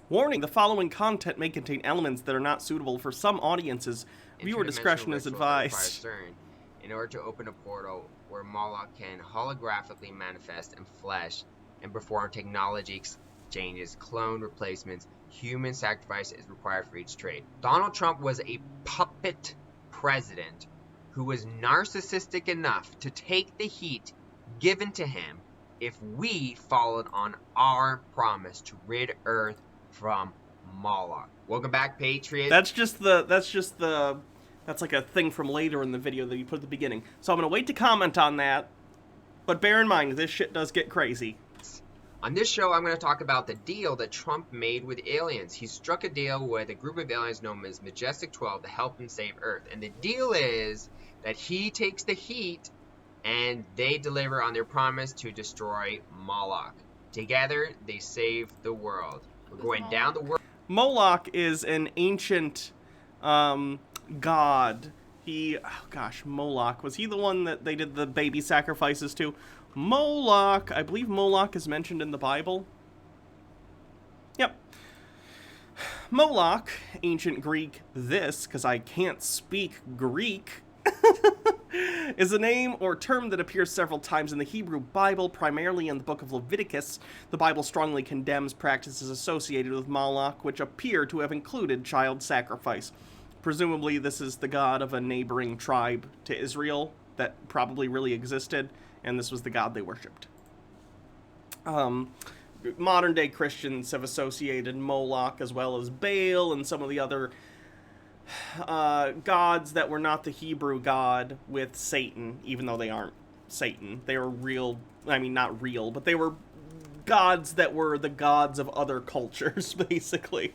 Warning, the following content may contain elements that are not suitable for some audiences. Viewer discretion is advised. CERN in order to open a portal where Moloch can holographically manifest in flesh and perform technology exchanges, clone replacements, human sacrifice is required for each trade. Donald Trump was a puppet president who was narcissistic enough to take the heat given to him if we followed on our promise to rid Earth from Moloch. Welcome back, Patriots. That's like a thing from later in the video that you put at the beginning. So I'm going to wait to comment on that. But bear in mind, this shit does get crazy. On this show, I'm going to talk about the deal that Trump made with aliens. He struck a deal with a group of aliens known as Majestic 12 to help him save Earth. And the deal is that he takes the heat and they deliver on their promise to destroy Moloch. Together, they save the world. We're going down the world. Moloch is an ancient god. Moloch. Was he the one that they did the baby sacrifices to? Moloch. I believe Moloch is mentioned in the Bible. Yep. Moloch, ancient Greek, because I can't speak Greek, is a name or term that appears several times in the Hebrew Bible, primarily in the book of Leviticus. The Bible strongly condemns practices associated with Moloch, which appear to have included child sacrifice. Presumably, this is the god of a neighboring tribe to Israel that probably really existed, and this was the god they worshipped. Modern-day Christians have associated Moloch as well as Baal and some of the other gods that were not the Hebrew god with Satan, even though they aren't Satan. They were real, not real, but they were gods that were the gods of other cultures, basically.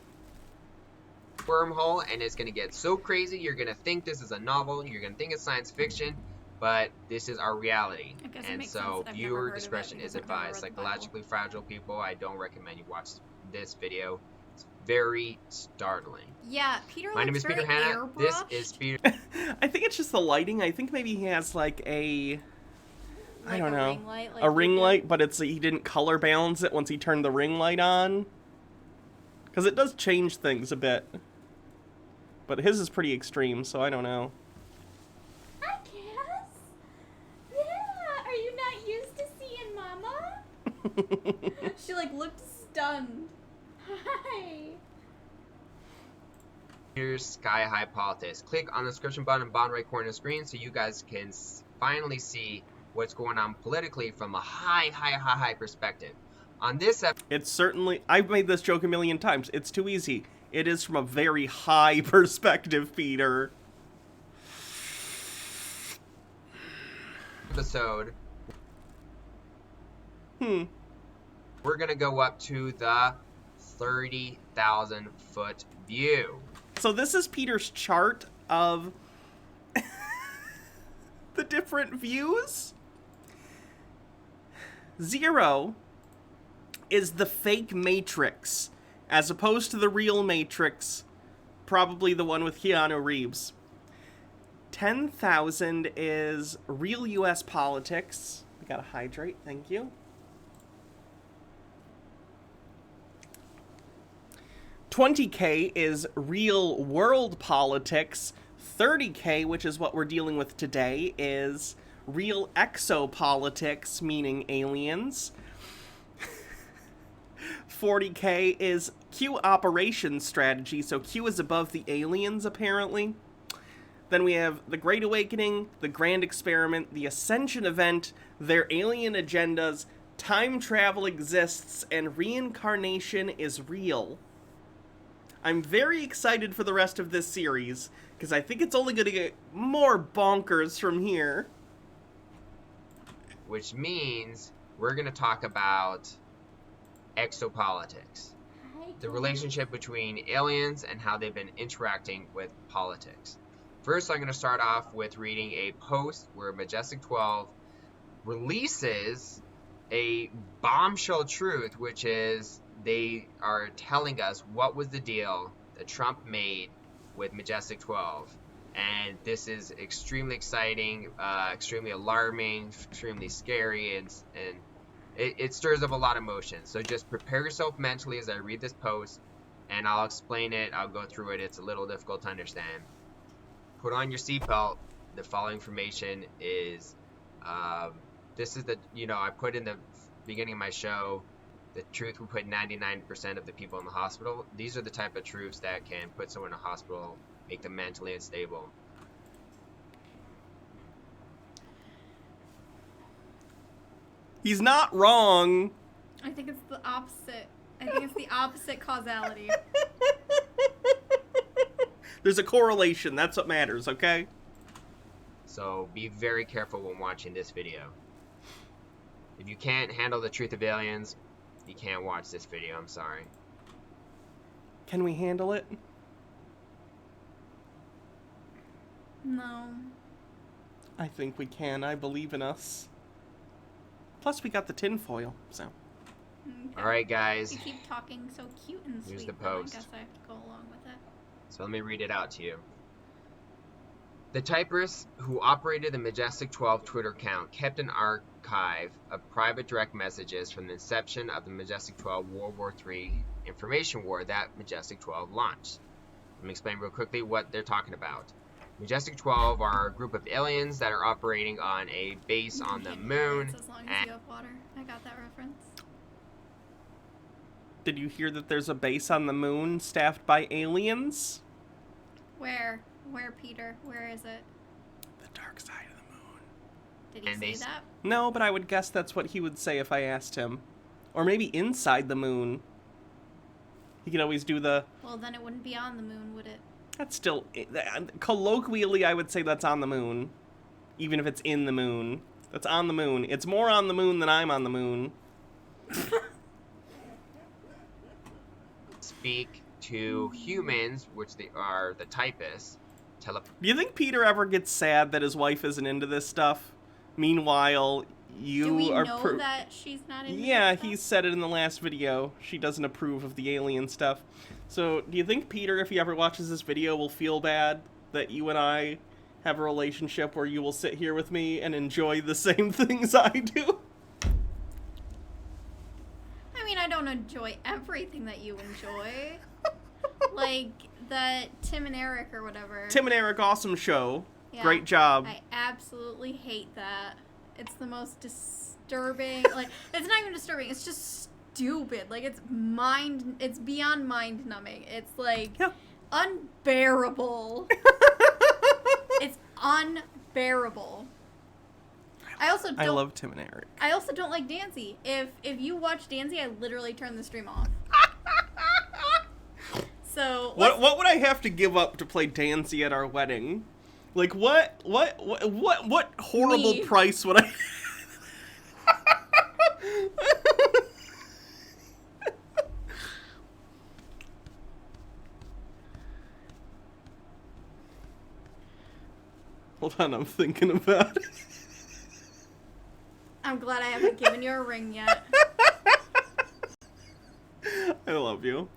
Wormhole, and it's going to get so crazy, you're going to think this is a novel, you're going to think it's science fiction, but this is our reality. And so viewer discretion is advised. Psychologically fragile people, I don't recommend you watch this video. It's very startling. Yeah, Peter. My name is Peter Hanna. This is Peter. I think it's just the lighting. I think maybe he has a ring light, but he didn't color balance it once he turned the ring light on. Because it does change things a bit. But his is pretty extreme, so I don't know. Hi, Cass. Yeah, are you not used to seeing Mama? She looked stunned. Hi. Here's Sky High Politics. Click on the description button in the bottom right corner of the screen so you guys can finally see what's going on politically from a high perspective. On this episode, it's certainly, I've made this joke a million times, it's too easy. It is from a very high perspective, Peter. We're gonna go up to the 30,000 foot view. So this is Peter's chart of the different views. 0 is the fake Matrix, as opposed to the real Matrix, probably the one with Keanu Reeves. 10,000 is real U.S. politics. We gotta hydrate, thank you. 20K is real world politics. 30K, which is what we're dealing with today, is real exopolitics, meaning aliens. 40K is Q operations strategy, so Q is above the aliens, apparently. Then we have the Great Awakening, the Grand Experiment, the Ascension event, their alien agendas, time travel exists, and reincarnation is real. I'm very excited for the rest of this series, because I think it's only going to get more bonkers from here. Which means we're going to talk about exopolitics. The relationship between aliens and how they've been interacting with politics. First, I'm going to start off with reading a post where Majestic 12 releases a bombshell truth, which is they are telling us what was the deal that Trump made with Majestic 12. And this is extremely exciting, extremely alarming, extremely scary, and it stirs up a lot of emotions. So just prepare yourself mentally as I read this post. and I'll explain it. I'll go through it. It's a little difficult to understand. Put on your seatbelt. The following information is, this is the, I put in the beginning of my show, the truth will put 99% of the people in the hospital. These are the type of truths that can put someone in a hospital, make them mentally unstable. He's not wrong. I think it's the opposite. I think it's the opposite causality. There's a correlation. That's what matters, okay? So be very careful when watching this video. If you can't handle the truth of aliens, you can't watch this video. I'm sorry. Can we handle it? No. I think we can. I believe in us. Plus, we got the tinfoil, so. Okay. All right, guys. You keep talking so cute and sweet. Here's the then post. I guess I have to go along with it. So let me read it out to you. The typist who operated the Majestic 12 Twitter account kept an archive of private direct messages from the inception of the Majestic 12 World War III information war that Majestic 12 launched. Let me explain real quickly what they're talking about. Majestic 12 are a group of aliens that are operating on a base on the moon. As long as you have water. I got that reference. Did you hear that there's a base on the moon staffed by aliens? Where? Where, Peter? Where is it? The dark side of the moon. Did he And say they that? No, but I would guess that's what he would say if I asked him. Or maybe inside the moon. He could always do the... Well, then it wouldn't be on the moon, would it? That's still... Colloquially, I would say that's on the moon. Even if it's in the moon. That's on the moon. It's more on the moon than I'm on the moon. Speak to humans, which they are the typists. Do you think Peter ever gets sad that his wife isn't into this stuff? Meanwhile, you Do we are... know that she's not into Yeah, this stuff? he said it in the last video. She doesn't approve of the alien stuff. So, do you think Peter, if he ever watches this video, will feel bad that you and I have a relationship where you will sit here with me and enjoy the same things I do? I mean, I don't enjoy everything that you enjoy. Like, the Tim and Eric or whatever. Tim and Eric, awesome show. Yeah, Great job. I absolutely hate that. It's the most disturbing. Like, it's not even disturbing. It's just stupid. Like, it's beyond mind numbing. It's like Yeah. unbearable. It's unbearable. I love Tim and Eric. I also don't like Dancy. If you watch Dancy, I literally turn the stream off. So What would I have to give up to play Dancy at our wedding? Like what horrible Me. price would I? Hold on, I'm thinking about it. I'm glad I haven't given you a ring yet. I love you.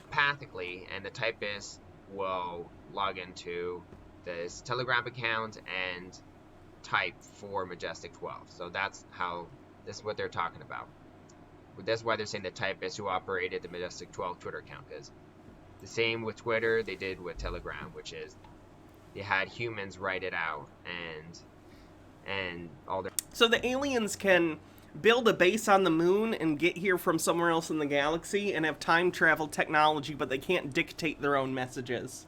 Pathically, and the typist will log into this Telegram account and type for Majestic 12. So this is what they're talking about. That's why they're saying the typist who operated the Majestic 12 Twitter account, is the same with Twitter they did with Telegram, which is they had humans write it out and all their... So the aliens can build a base on the moon and get here from somewhere else in the galaxy and have time travel technology, but they can't dictate their own messages.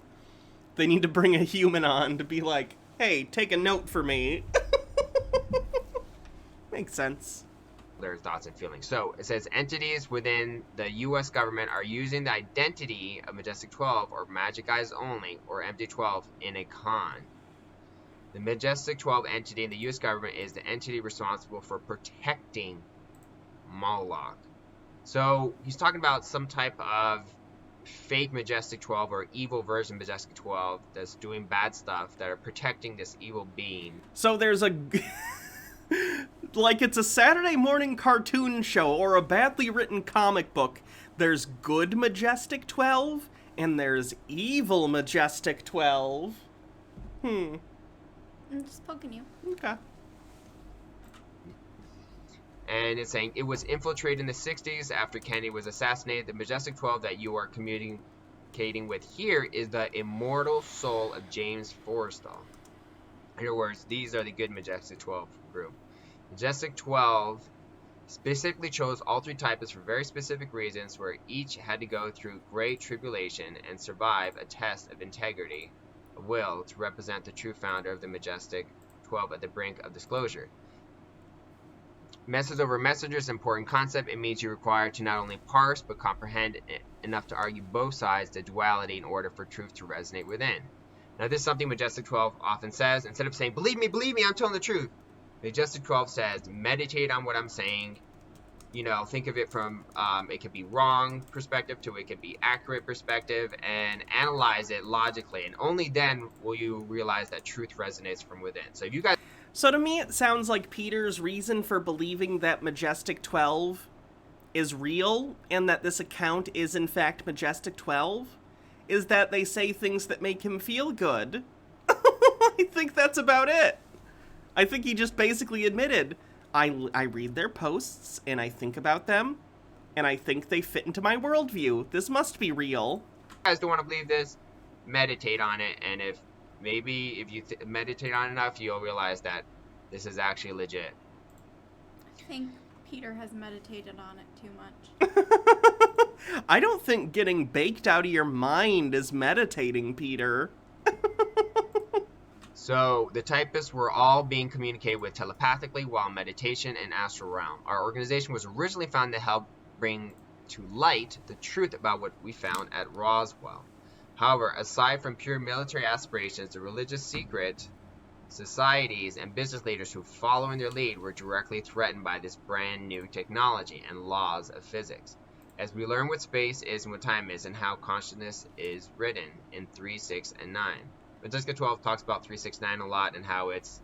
They need to bring a human on to be like, hey, take a note for me. Makes sense. their thoughts and feelings. So it says entities within the U.S. government are using the identity of Majestic 12 or Magic Eyes Only or MD12 in a con. The Majestic 12 entity in the U.S. government is the entity responsible for protecting Moloch. So he's talking about some type of fake Majestic 12 or evil version of Majestic 12 that's doing bad stuff that are protecting this evil being. So there's a... like it's a Saturday morning cartoon show or a badly written comic book. There's good Majestic 12 and there's evil Majestic 12. I'm just poking you. Okay. And it's saying it was infiltrated in the 60s after Kennedy was assassinated. The Majestic 12 that you are communicating with here is the immortal soul of James Forrestal. In other words, these are the good Majestic 12 group. Majestic 12 specifically chose all three typists for very specific reasons, where each had to go through great tribulation and survive a test of integrity of will to represent the true founder of the Majestic 12 at the brink of disclosure. Message over messenger is an important concept. It means you require to not only parse but comprehend enough to argue both sides, the duality, in order for truth to resonate within. Now, this is something Majestic 12 often says. Instead of saying, believe me, I'm telling the truth, Majestic 12 says, meditate on what I'm saying. You know, think of it from, it could be wrong perspective to it could be accurate perspective, and analyze it logically. And only then will you realize that truth resonates from within. So if you guys... So to me, it sounds like Peter's reason for believing that Majestic 12 is real, and that this account is in fact Majestic 12, is that they say things that make him feel good. I think that's about it. I think he just basically admitted, I read their posts, and I think about them, and I think they fit into my worldview. This must be real. If you guys don't want to believe this, meditate on it, and if you meditate on it enough, you'll realize that this is actually legit. I think Peter has meditated on it too much. I don't think getting baked out of your mind is meditating, Peter. So, the typists were all being communicated with telepathically while meditation and astral realm. Our organization was originally founded to help bring to light the truth about what we found at Roswell. However, aside from pure military aspirations, the religious secret societies and business leaders who follow in their lead were directly threatened by this brand new technology and laws of physics. As we learn what space is and what time is and how consciousness is written in 3, 6, and 9. Majestic 12 talks about 3, 6, 9 a lot and how it's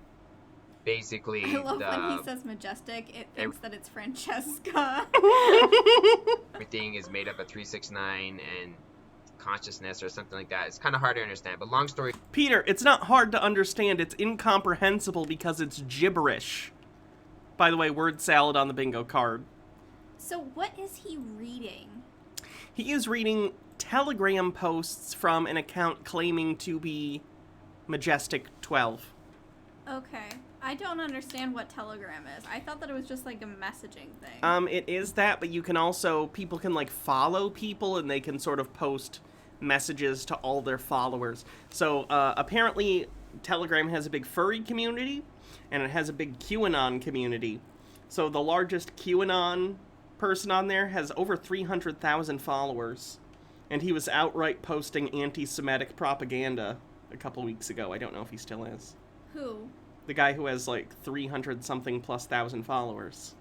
basically I love when he says Majestic, it thinks that it's Francesca. everything is made up of 3, 6, 9 and consciousness or something like that. It's kind of hard to understand, but long story... Peter, it's not hard to understand. It's incomprehensible because it's gibberish. By the way, word salad on the bingo card. So what is he reading? He is reading Telegram posts from an account claiming to be Majestic 12. Okay. I don't understand what Telegram is. I thought that it was just like a messaging thing. It is that, but you can also, people can like follow people and they can sort of post messages to all their followers. So apparently Telegram has a big furry community and it has a big QAnon community. So the largest QAnon person on there has over 300,000 followers. And he was outright posting anti-Semitic propaganda a couple weeks ago. I don't know if he still is. Who? The guy who has like 300-something plus thousand followers.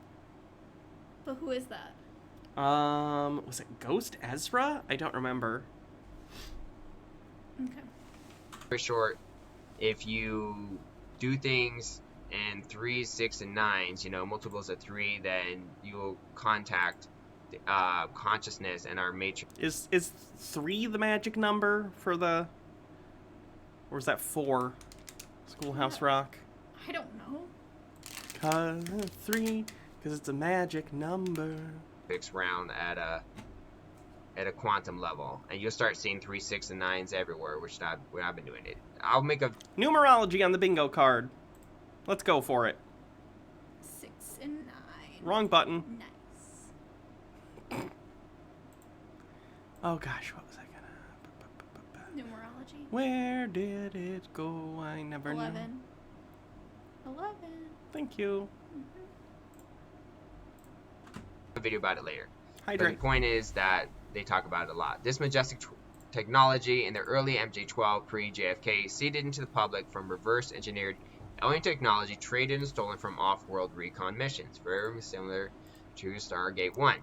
But who is that? Was it Ghost Ezra? I don't remember. Okay. For short, if you do things in 3, 6, and 9s, you know, multiples of 3, then you'll contact consciousness and our matrix. Is 3 the magic number for the... Or is that 4? Schoolhouse Rock? I don't know. 3, because it's a magic number. Fixed round at a quantum level, and you'll start seeing 3, 6, and 9s everywhere, which I've been doing it. I'll make a Numerology on the bingo card. Let's go for it. 6 and 9. Wrong button. Nice. Oh gosh, what was I gonna... Numerology. Where did it go? I never know. 11. 11. Thank you. video about it later. But the Hydrate. point is that they talk about it a lot. This majestic technology in the early MJ-12 pre-JFK seeded into the public from reverse engineered alien technology traded and stolen from off-world recon missions, very similar to Stargate 1.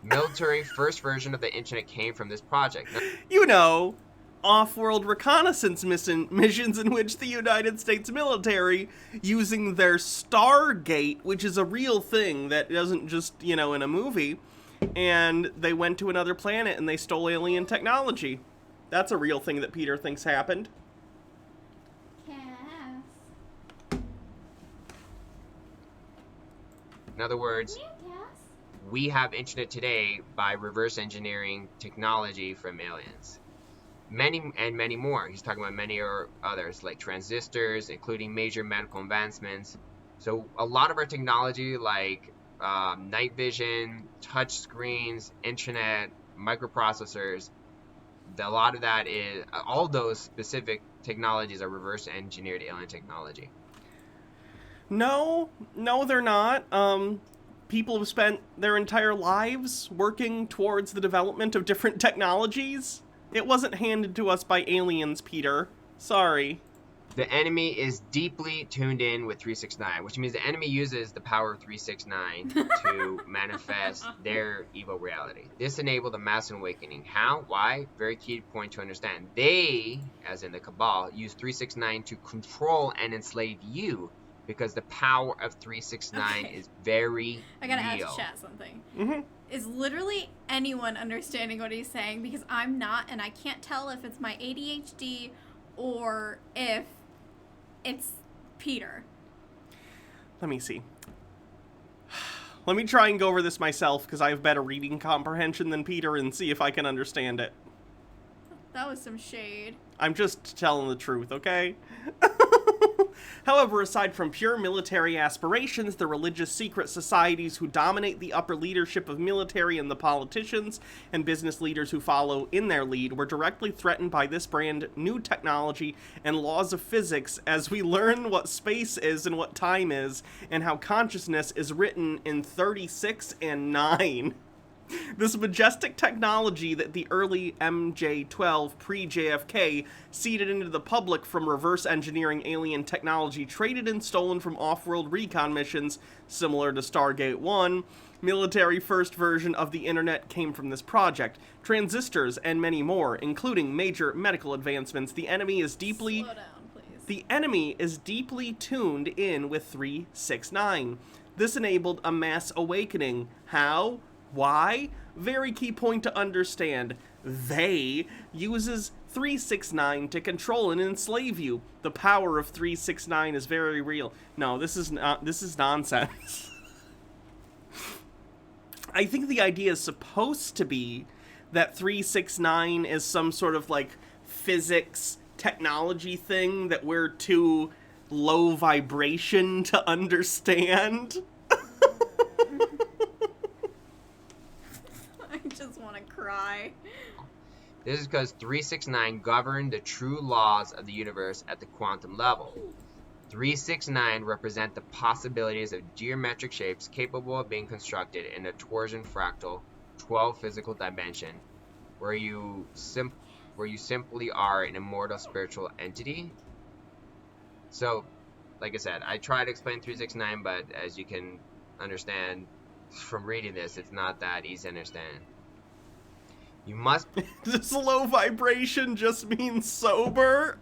Military first version of the internet came from this project. You know, off-world reconnaissance missions in which the United States military, using their Stargate, which is a real thing that isn't just, you know, in a movie, and they went to another planet and they stole alien technology. That's a real thing that Peter thinks happened. In other words, we have internet today by reverse engineering technology from aliens. Many more. He's talking about many or others, like transistors, including major medical advancements. So a lot of our technology, like night vision, touch screens, internet, microprocessors, a lot of that is, all those specific technologies are reverse engineered alien technology. No, they're not. People have spent their entire lives working towards the development of different technologies. It wasn't handed to us by aliens, Peter. Sorry. The enemy is deeply tuned in with 369, which means the enemy uses the power of 369 to manifest their evil reality. This enabled a massive awakening. How? Why? Very key point to understand. They, as in the Cabal, use 369 to control and enslave you, because the power of 369 is very I gotta real. ask chat something. Mm-hmm. Is literally anyone understanding what he's saying? Because I'm not, and I can't tell if it's my ADHD or if it's Peter. Let me see. Let me try and go over this myself, because I have better reading comprehension than Peter, and see if I can understand it. That was some shade. I'm just telling the truth, okay? However, aside from pure military aspirations, the religious secret societies who dominate the upper leadership of military and the politicians and business leaders who follow in their lead were directly threatened by this brand new technology and laws of physics as we learn what space is and what time is and how consciousness is written in 36 and 9. This majestic technology that the early MJ-12 pre-JFK seeded into the public from reverse engineering alien technology traded and stolen from off-world recon missions similar to Stargate 1, military first version of the internet came from this project. Transistors and many more, including major medical advancements. The enemy is deeply... Slow down, please. The enemy is deeply tuned in with 369. This enabled a mass awakening. How? Why? Very key point to understand. They uses 369 to control and enslave you. The power of 369 is very real. No, this is nonsense. I think the idea is supposed to be that 369 is some sort of like physics technology thing that we're too low vibration to understand. I just want to cry. This is because 369 governed the true laws of the universe at the quantum level. 369 represent the possibilities of geometric shapes capable of being constructed in a torsion fractal 12 physical dimension, where you simply are an immortal spiritual entity. So, like I said, I try to explain 369, but as you can understand from reading this, it's not that easy to understand. You must... This low vibration just means sober?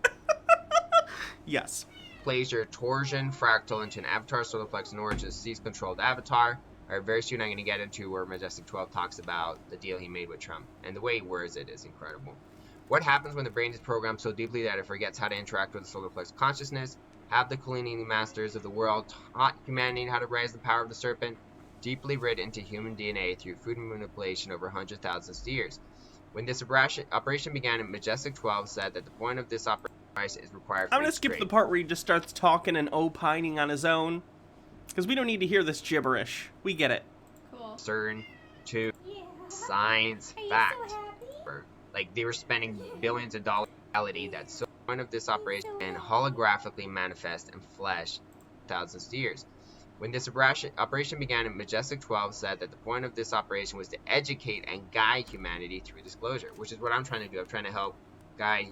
Yes. Place your torsion fractal into an avatar solar plex in order to seize control of the avatar. Alright, very soon I'm going to get into where Majestic 12 talks about the deal he made with Trump. And the way he words it is incredible. What happens when the brain is programmed so deeply that it forgets how to interact with the solar plex consciousness? Have the Kundalini masters of the world taught humanity how to raise the power of the serpent? Deeply written into human DNA through food manipulation over hundreds of thousands of years. When this operation began, Majestic 12 said that the point of this operation is required for I'm going to skip the part where he just starts talking and opining on his own, because we don't need to hear this gibberish. We get it. Cool. CERN to science fact. Like, they were spending billions of dollars on reality that so the point of this operation and holographically manifest in flesh thousands of years. When this operation began, Majestic 12 said that the point of this operation was to educate and guide humanity through disclosure, which is what I'm trying to do. I'm trying to help guide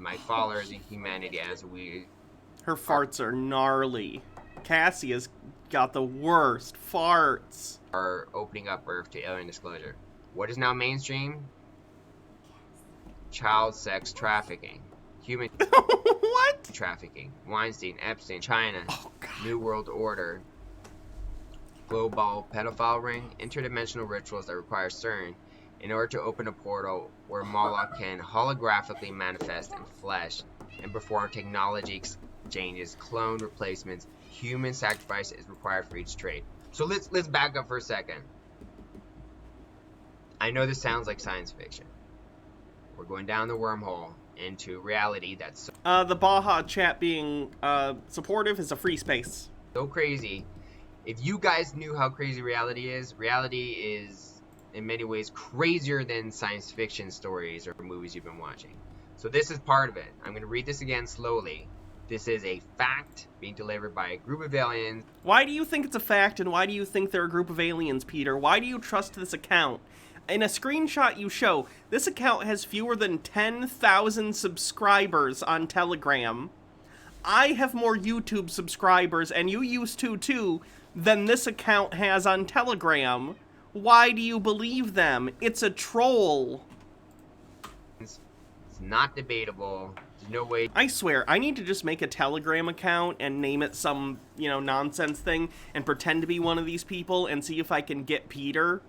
my followers in humanity as we... Her farts are gnarly. Cassie has got the worst farts. ...are opening up Earth to alien disclosure. What is now mainstream? Child sex trafficking. Human What? trafficking. Weinstein, Epstein, China, Oh, God. New World Order, global pedophile ring, interdimensional rituals that require CERN in order to open a portal where Moloch can holographically manifest in flesh and perform technology exchanges, clone replacements. Human sacrifice is required for each trade. So let's back up for a second. I know this sounds like science fiction. We're going down the wormhole into reality that's The Baja chat being supportive is a free space. so crazy. If you guys knew how crazy reality is in many ways crazier than science fiction stories or movies you've been watching. So this is part of it. I'm going to read this again slowly. This is a fact being delivered by a group of aliens. Why do you think it's a fact, and why do you think they're a group of aliens, Peter? Why do you trust this account? In a screenshot you show, this account has fewer than 10,000 subscribers on Telegram. I have more YouTube subscribers, and you used to too, than this account has on Telegram. Why do you believe them? It's a troll. It's not debatable. There's no way. I swear, I need to just make a Telegram account and name it some, nonsense thing and pretend to be one of these people and see if I can get Peter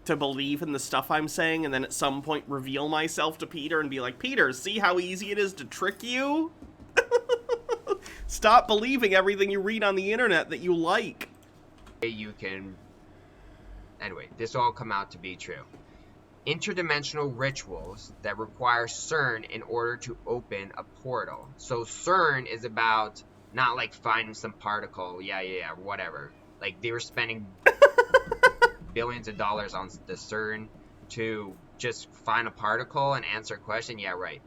to believe in the stuff I'm saying, and then at some point reveal myself to Peter and be like, Peter, see how easy it is to trick you? Stop believing everything you read on the internet that you like. You can. Anyway, this will all come out to be true. Interdimensional rituals that require CERN in order to open a portal. So CERN is about not like finding some particle, whatever. Like they were spending billions of dollars on the CERN to just find a particle and answer a question. Yeah, right.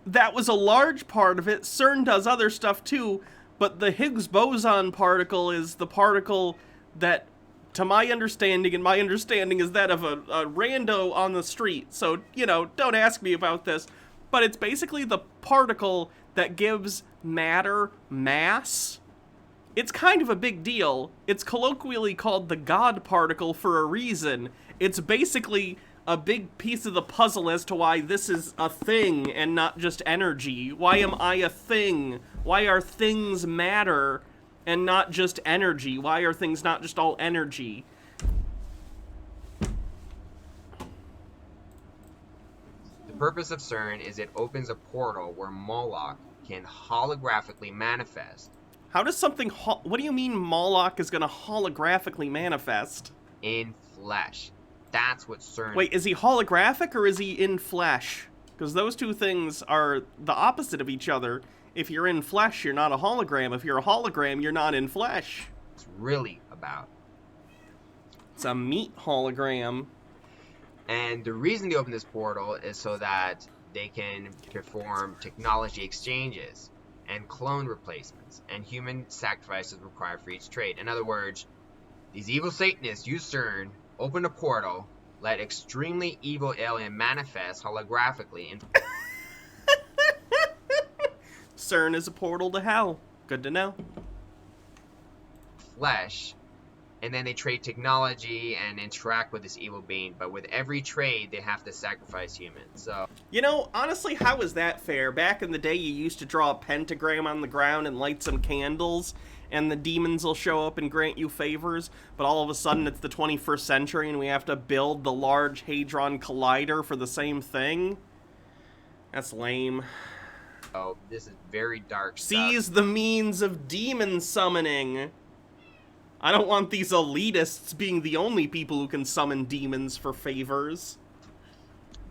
That was a large part of it. CERN does other stuff too, but the Higgs boson particle is the particle that, to my understanding, and my understanding is that of a rando on the street, so, don't ask me about this, but it's basically the particle that gives matter mass. It's kind of a big deal. It's colloquially called the God particle for a reason. It's basically a big piece of the puzzle as to why this is a thing and not just energy. Why am I a thing? Why are things matter and not just energy? Why are things not just all energy? The purpose of CERN is it opens a portal where Moloch can holographically manifest. How does something... what do you mean Moloch is going to holographically manifest? In flesh. That's what CERN... Wait, is he holographic or is he in flesh? Because those two things are the opposite of each other. If you're in flesh, you're not a hologram. If you're a hologram, you're not in flesh. It's really about. It's a meat hologram. And the reason they open this portal is so that they can perform technology exchanges and clone replacements and human sacrifices required for each trade. In other words, these evil Satanists use CERN, open a portal, let extremely evil alien manifest holographically in CERN is a portal to hell. Good to know. flesh, and then they trade technology and interact with this evil being. But with every trade, they have to sacrifice humans. So, Honestly, how is that fair? Back in the day, you used to draw a pentagram on the ground and light some candles, and the demons will show up and grant you favors, but all of a sudden it's the 21st century and we have to build the Large Hadron Collider for the same thing? That's lame. oh, this is very dark stuff. Seize the means of demon summoning. I don't want these elitists being the only people who can summon demons for favors.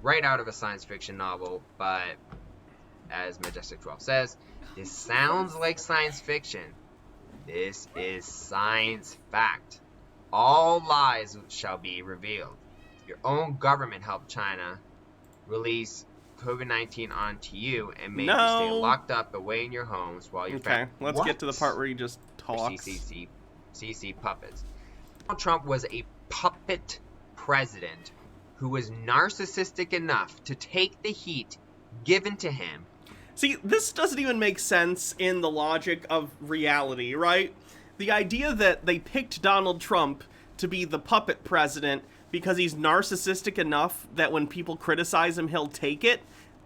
Right out of a science fiction novel, but as Majestic 12 says, this sounds like science fiction. This is science fact. All lies shall be revealed. Your own government helped China release COVID-19 onto you and made you stay locked up away in your homes while you let's get to the part where he just talks. CC puppets. Donald Trump was a puppet president who was narcissistic enough to take the heat given to him. See, this doesn't even make sense in the logic of reality, right? The idea that they picked Donald Trump to be the puppet president because he's narcissistic enough that when people criticize him, he'll take it,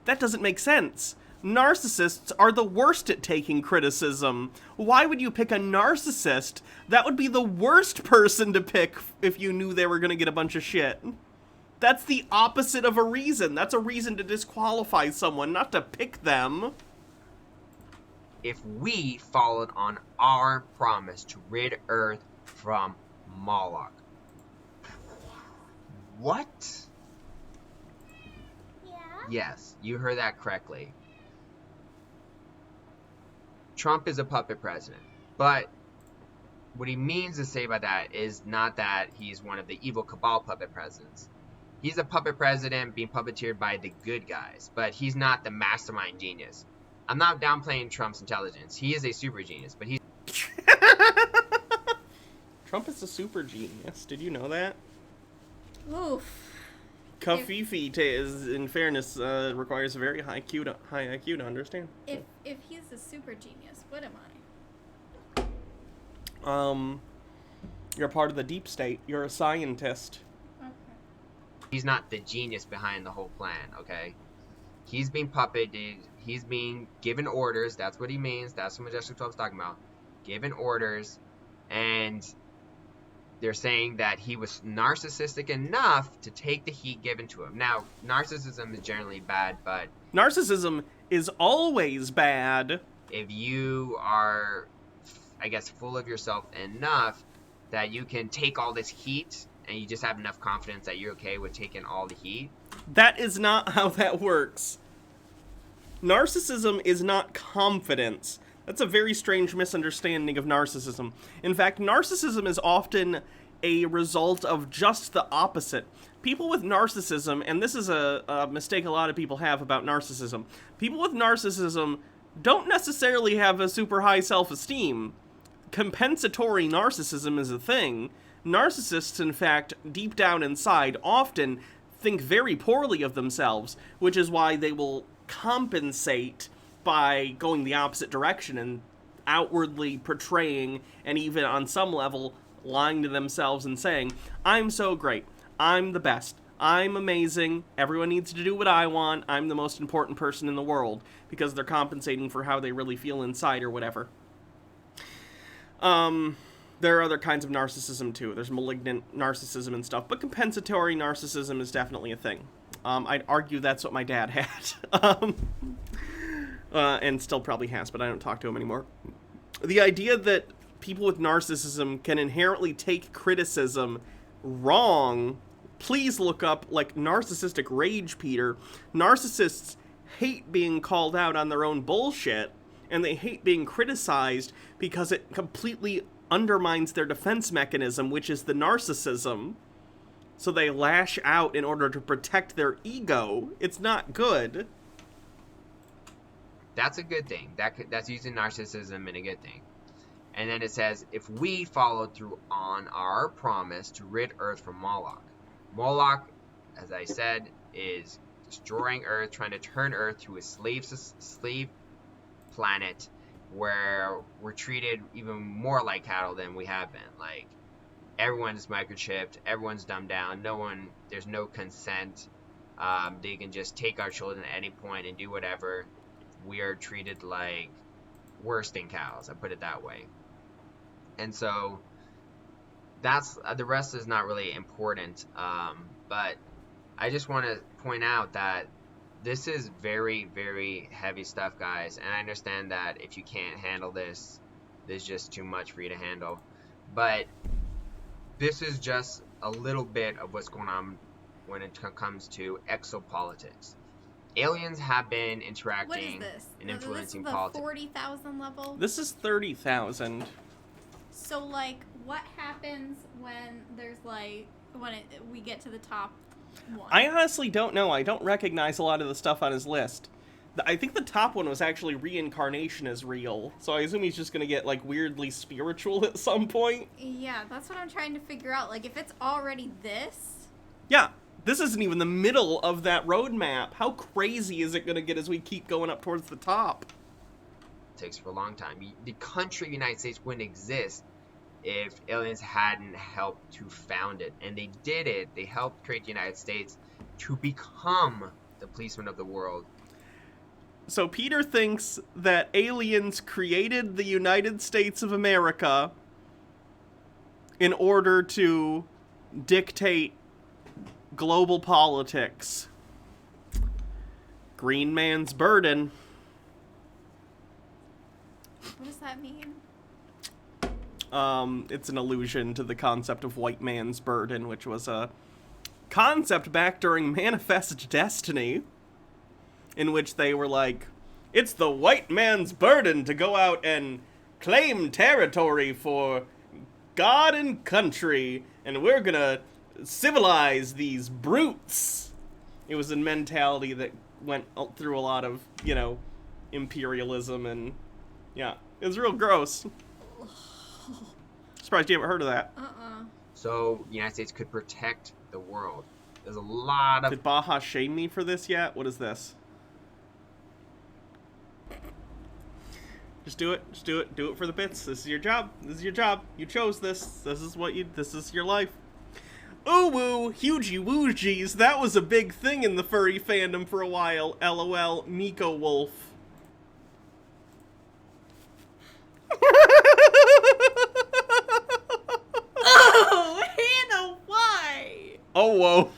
that doesn't make sense. Narcissists are the worst at taking criticism. Why would you pick a narcissist? That would be the worst person to pick if you knew they were going to get a bunch of shit. That's the opposite of a reason. That's a reason to disqualify someone, not to pick them. If we followed on our promise to rid Earth from Moloch. What? Yeah. Yes, you heard that correctly. Trump is a puppet president. But what he means to say by that is not that he's one of the evil cabal puppet presidents. He's a puppet president being puppeteered by the good guys, but he's not the mastermind genius. I'm not downplaying Trump's intelligence. He is a super genius, but he's Trump is a super genius. Did you know that? Oof. Kafifi, is, in fairness, requires a very high IQ to understand. If he's a super genius, what am I? You're part of the deep state. You're a scientist. Okay. he's not the genius behind the whole plan, okay? He's being puppeted. He's being given orders. That's what he means. That's what Majestic 12 is talking about. Given orders. And they're saying that he was narcissistic enough to take the heat given to him. Now, narcissism is generally bad, but Narcissism is always bad. if you are, I guess, full of yourself enough that you can take all this heat and you just have enough confidence that you're okay with taking all the heat. That is not how that works. Narcissism is not confidence. That's a very strange misunderstanding of narcissism. In fact, narcissism is often a result of just the opposite. People with narcissism, and this is a mistake a lot of people have about narcissism, people with narcissism don't necessarily have a super high self-esteem. Compensatory narcissism is a thing. Narcissists, in fact, deep down inside, often think very poorly of themselves, which is why they will compensate by going the opposite direction and outwardly portraying, and even on some level, lying to themselves and saying, I'm so great, I'm the best, I'm amazing, everyone needs to do what I want, I'm the most important person in the world, because they're compensating for how they really feel inside or whatever. There are other kinds of narcissism too. There's malignant narcissism and stuff, but compensatory narcissism is definitely a thing. I'd argue that's what my dad had. And still probably has, but I don't talk to him anymore. The idea that people with narcissism can inherently take criticism wrong, please look up, like, narcissistic rage, Peter. Narcissists hate being called out on their own bullshit, and they hate being criticized because it completely undermines their defense mechanism, which is the narcissism. So they lash out in order to protect their ego. It's not good. That's a good thing. That's using narcissism in a good thing. And then it says, if we followed through on our promise to rid Earth from Moloch. Moloch, as I said, is destroying Earth, trying to turn Earth to a slave planet where we're treated even more like cattle than we have been. Like, everyone's microchipped, everyone's dumbed down, there's no consent. They can just take our children at any point and do whatever. We are treated like worse than cows, I put it that way. And so that's the rest is not really important, but I just want to point out that this is very, very heavy stuff, guys, and I understand that if you can't handle this, there's just too much for you to handle. But this is just a little bit of what's going on when it comes to exopolitics. Aliens have been interacting and influencing politics. This is the 40,000 level? This is 30,000. So, like, what happens when there's, like, we get to the top one? I honestly don't know. I don't recognize a lot of the stuff on his list. I think the top one was actually reincarnation is real. So I assume he's just going to get, like, weirdly spiritual at some point. Yeah, that's what I'm trying to figure out. Like, if it's already this... Yeah. This isn't even the middle of that roadmap. How crazy is it going to get as we keep going up towards the top? It takes for a long time. The country United States wouldn't exist if aliens hadn't helped to found it. And they did it. They helped create the United States to become the policeman of the world. So Peter thinks that aliens created the United States of America in order to dictate global politics. Green man's burden. What does that mean? It's an allusion to the concept of white man's burden, which was a concept back during Manifest Destiny, in which they were like, it's the white man's burden to go out and claim territory for God and country, and we're gonna civilize these brutes. It was a mentality that went through a lot of, imperialism, and yeah, it was real gross. Surprised you haven't heard of that. So the United States could protect the world. There's a lot of... Did Baja shame me for this yet? What is this? Just do it. Just do it. Do it for the bits. This is your job. This is your job. You chose this. This is your life. Ooh woo, hugey woogies. That was a big thing in the furry fandom for a while. LOL, Miko Wolf. Oh, Hannah, why? Oh, whoa.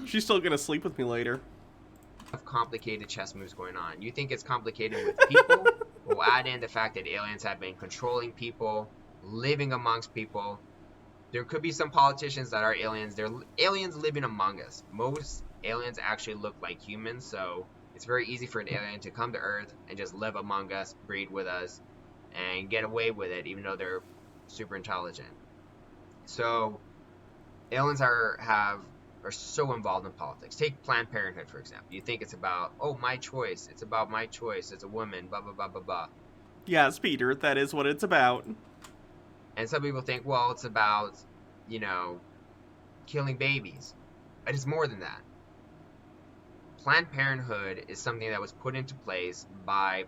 She's still gonna sleep with me later. Complicated chess moves going on. You think it's complicated with people? We'll add in the fact that aliens have been controlling people, living amongst people. There could be some politicians that are aliens. They're aliens living among us. Most aliens actually look like humans, so it's very easy for an alien to come to Earth and just live among us, breed with us, and get away with it, even though they're super intelligent. So aliens are so involved in politics. Take Planned Parenthood, for example. You think it's about, my choice. It's about my choice as a woman, blah, blah, blah, blah, blah. Yes, Peter, that is what it's about. And some people think, well, it's about, killing babies. But it's more than that. Planned Parenthood is something that was put into place by,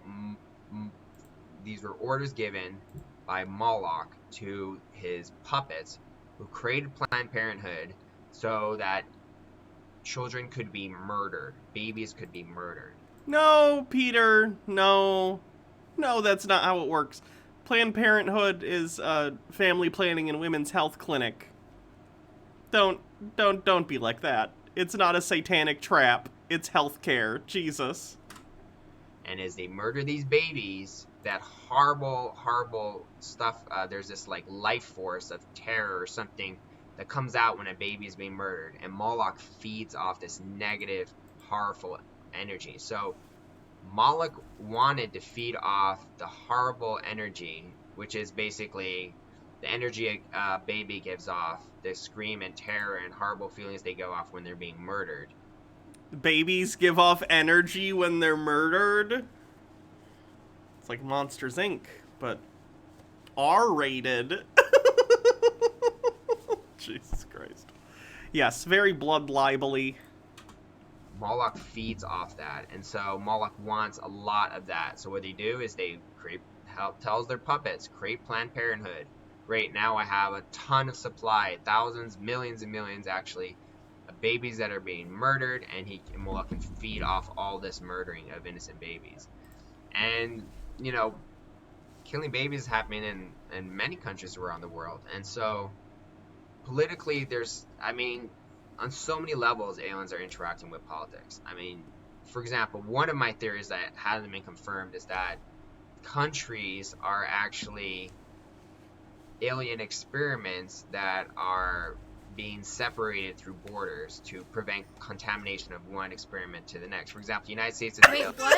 these were orders given by Moloch to his puppets who created Planned Parenthood so that children could be murdered, babies could be murdered. No, Peter, no. No, that's not how it works. Planned Parenthood is a family planning and women's health clinic. Don't be like that. It's not a satanic trap. It's healthcare. Jesus. And as they murder these babies, that horrible, horrible stuff, there's this life force of terror or something that comes out when a baby is being murdered, and Moloch feeds off this negative, harmful energy. So Moloch wanted to feed off the horrible energy, which is basically the energy a baby gives off, the scream and terror and horrible feelings they go off when they're being murdered. Babies give off energy when they're murdered? It's like Monsters, Inc., but R-rated. Jesus Christ. Yes, very blood libel-y. Moloch feeds off that, and so Moloch wants a lot of that. So what they do is they tells their puppets, create Planned Parenthood. Great, now I have a ton of supply, thousands, millions and millions actually, of babies that are being murdered, and Moloch can feed off all this murdering of innocent babies. And, killing babies is happening in many countries around the world, and so politically, on so many levels, aliens are interacting with politics. For example, one of my theories that hasn't been confirmed is that countries are actually alien experiments that are being separated through borders to prevent contamination of one experiment to the next. For example, the United States is... Wait, what?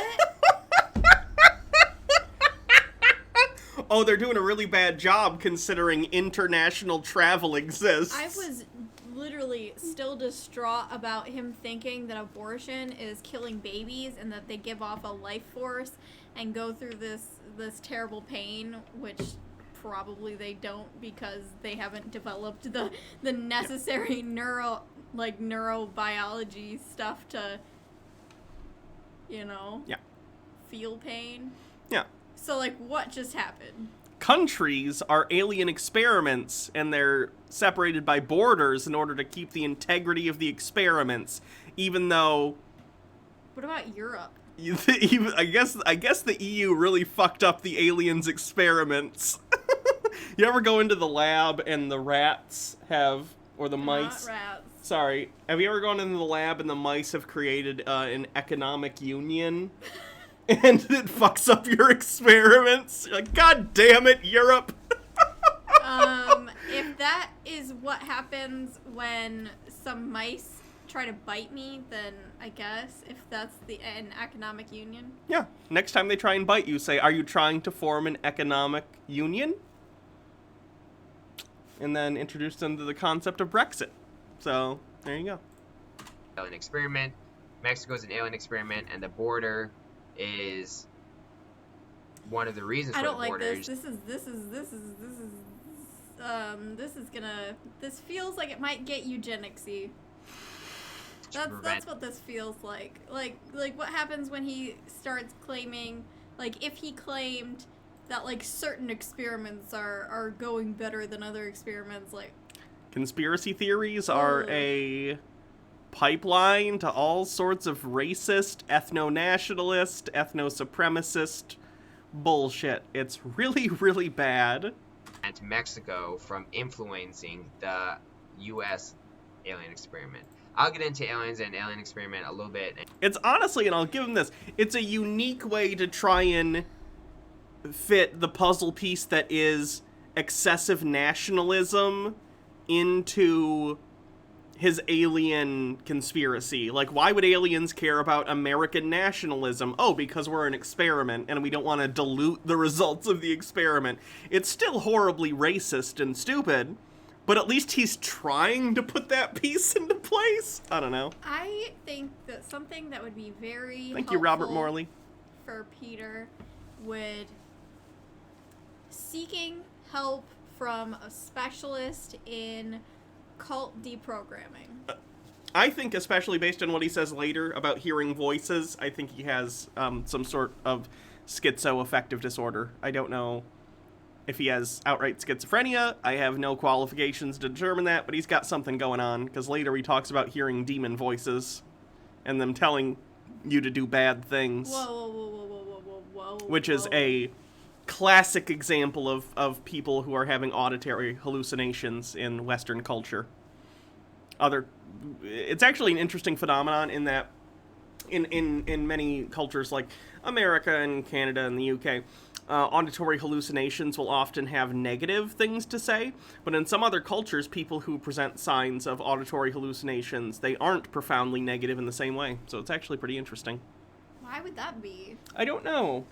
Oh, they're doing a really bad job considering international travel exists. I was literally still distraught about him thinking that abortion is killing babies and that they give off a life force and go through this terrible pain, which probably they don't because they haven't developed the necessary neurobiology stuff to, feel pain. Yeah. So, what just happened? Countries are alien experiments, and they're separated by borders in order to keep the integrity of the experiments, even though... What about Europe? I guess the EU really fucked up the aliens' experiments. You ever go into the lab and the rats have, or the mice? Not rats. Sorry. Have you ever gone into the lab and the mice have created an economic union? And it fucks up your experiments? You're like, God damn it, Europe! If that is what happens when some mice try to bite me, then I guess if that's an economic union. Yeah. Next time they try and bite you, say, are you trying to form an economic union? And then introduce them to the concept of Brexit. So, there you go. Alien experiment. Mexico's an alien experiment, and the border is one of the reasons I for don't the like borders. This feels like it might get eugenicsy. That's what this feels like. Like what happens when he starts claiming, like if he claimed that like certain experiments are going better than other experiments, like Conspiracy theories are a pipeline to all sorts of racist, ethno-nationalist, ethno-supremacist bullshit. It's really, really bad. And Mexico from influencing the U.S. alien experiment. I'll get into aliens and alien experiment a little bit. It's honestly, and I'll give him this, it's a unique way to try and fit the puzzle piece that is excessive nationalism into his alien conspiracy. Like, why would aliens care about American nationalism? Oh, because we're an experiment and we don't want to dilute the results of the experiment. It's still horribly racist and stupid, but at least he's trying to put that piece into place. I don't know. I think that something that would be very Thank you, Robert Morley. for Peter would seeking help from a specialist in cult deprogramming. I think, especially based on what he says later about hearing voices, I think he has some sort of schizoaffective disorder. I don't know if he has outright schizophrenia. I have no qualifications to determine that, but he's got something going on, because later he talks about hearing demon voices and them telling you to do bad things. Whoa. Which is a classic example of people who are having auditory hallucinations in Western culture. It's actually an interesting phenomenon in that in many cultures like America and Canada and the UK, auditory hallucinations will often have negative things to say, but in some other cultures, people who present signs of auditory hallucinations, they aren't profoundly negative in the same way. So it's actually pretty interesting. Why would that be? I don't know.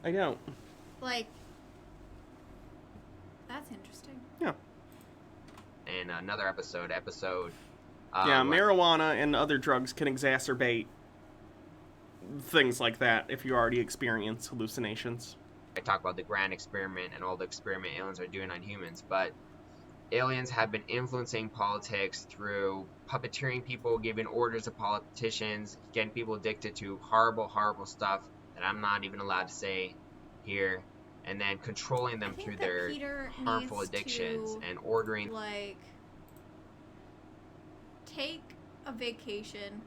I don't. Like, that's interesting. Yeah. In another episode. Marijuana and other drugs can exacerbate things like that if you already experience hallucinations. I talk about the grand experiment and all the experiment aliens are doing on humans, but aliens have been influencing politics through puppeteering people, giving orders to politicians, getting people addicted to horrible, horrible stuff that I'm not even allowed to say here, and then controlling them through their harmful addictions and ordering. Like, take a vacation,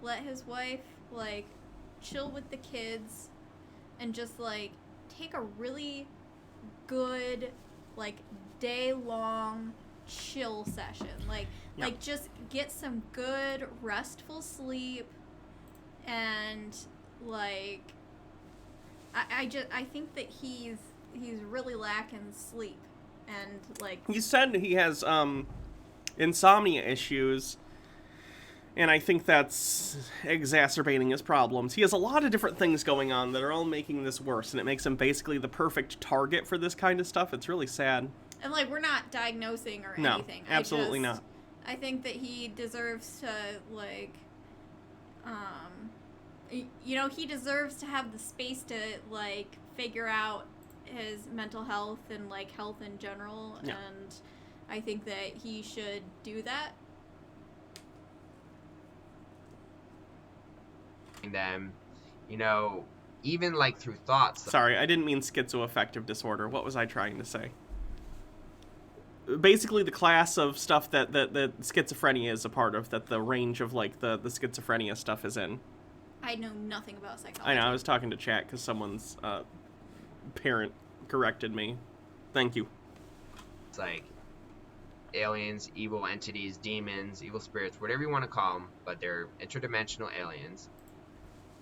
let his wife, like, chill with the kids, and just, like, take a really good, like, day-long chill session. Like, just get some good, restful sleep, and, like, I think that he's really lacking sleep, and, like... He said he has, insomnia issues, and I think that's exacerbating his problems. He has a lot of different things going on that are all making this worse, and it makes him basically the perfect target for this kind of stuff. It's really sad. And, like, we're not diagnosing or anything. No, absolutely not. I think that he deserves to, like, he deserves to have the space to, like, figure out his mental health and, like, health in general, Yeah. and I think that he should do that. Them, even like through thoughts. Sorry, I didn't mean schizoaffective disorder. What was I trying to say? Basically, the class of stuff that schizophrenia is a part of, that the range of, like, the schizophrenia stuff is in. I know nothing about psychology. I know, I was talking to chat because someone's parent corrected me. Thank you. It's like, aliens, evil entities, demons, evil spirits, whatever you want to call them, but they're interdimensional aliens,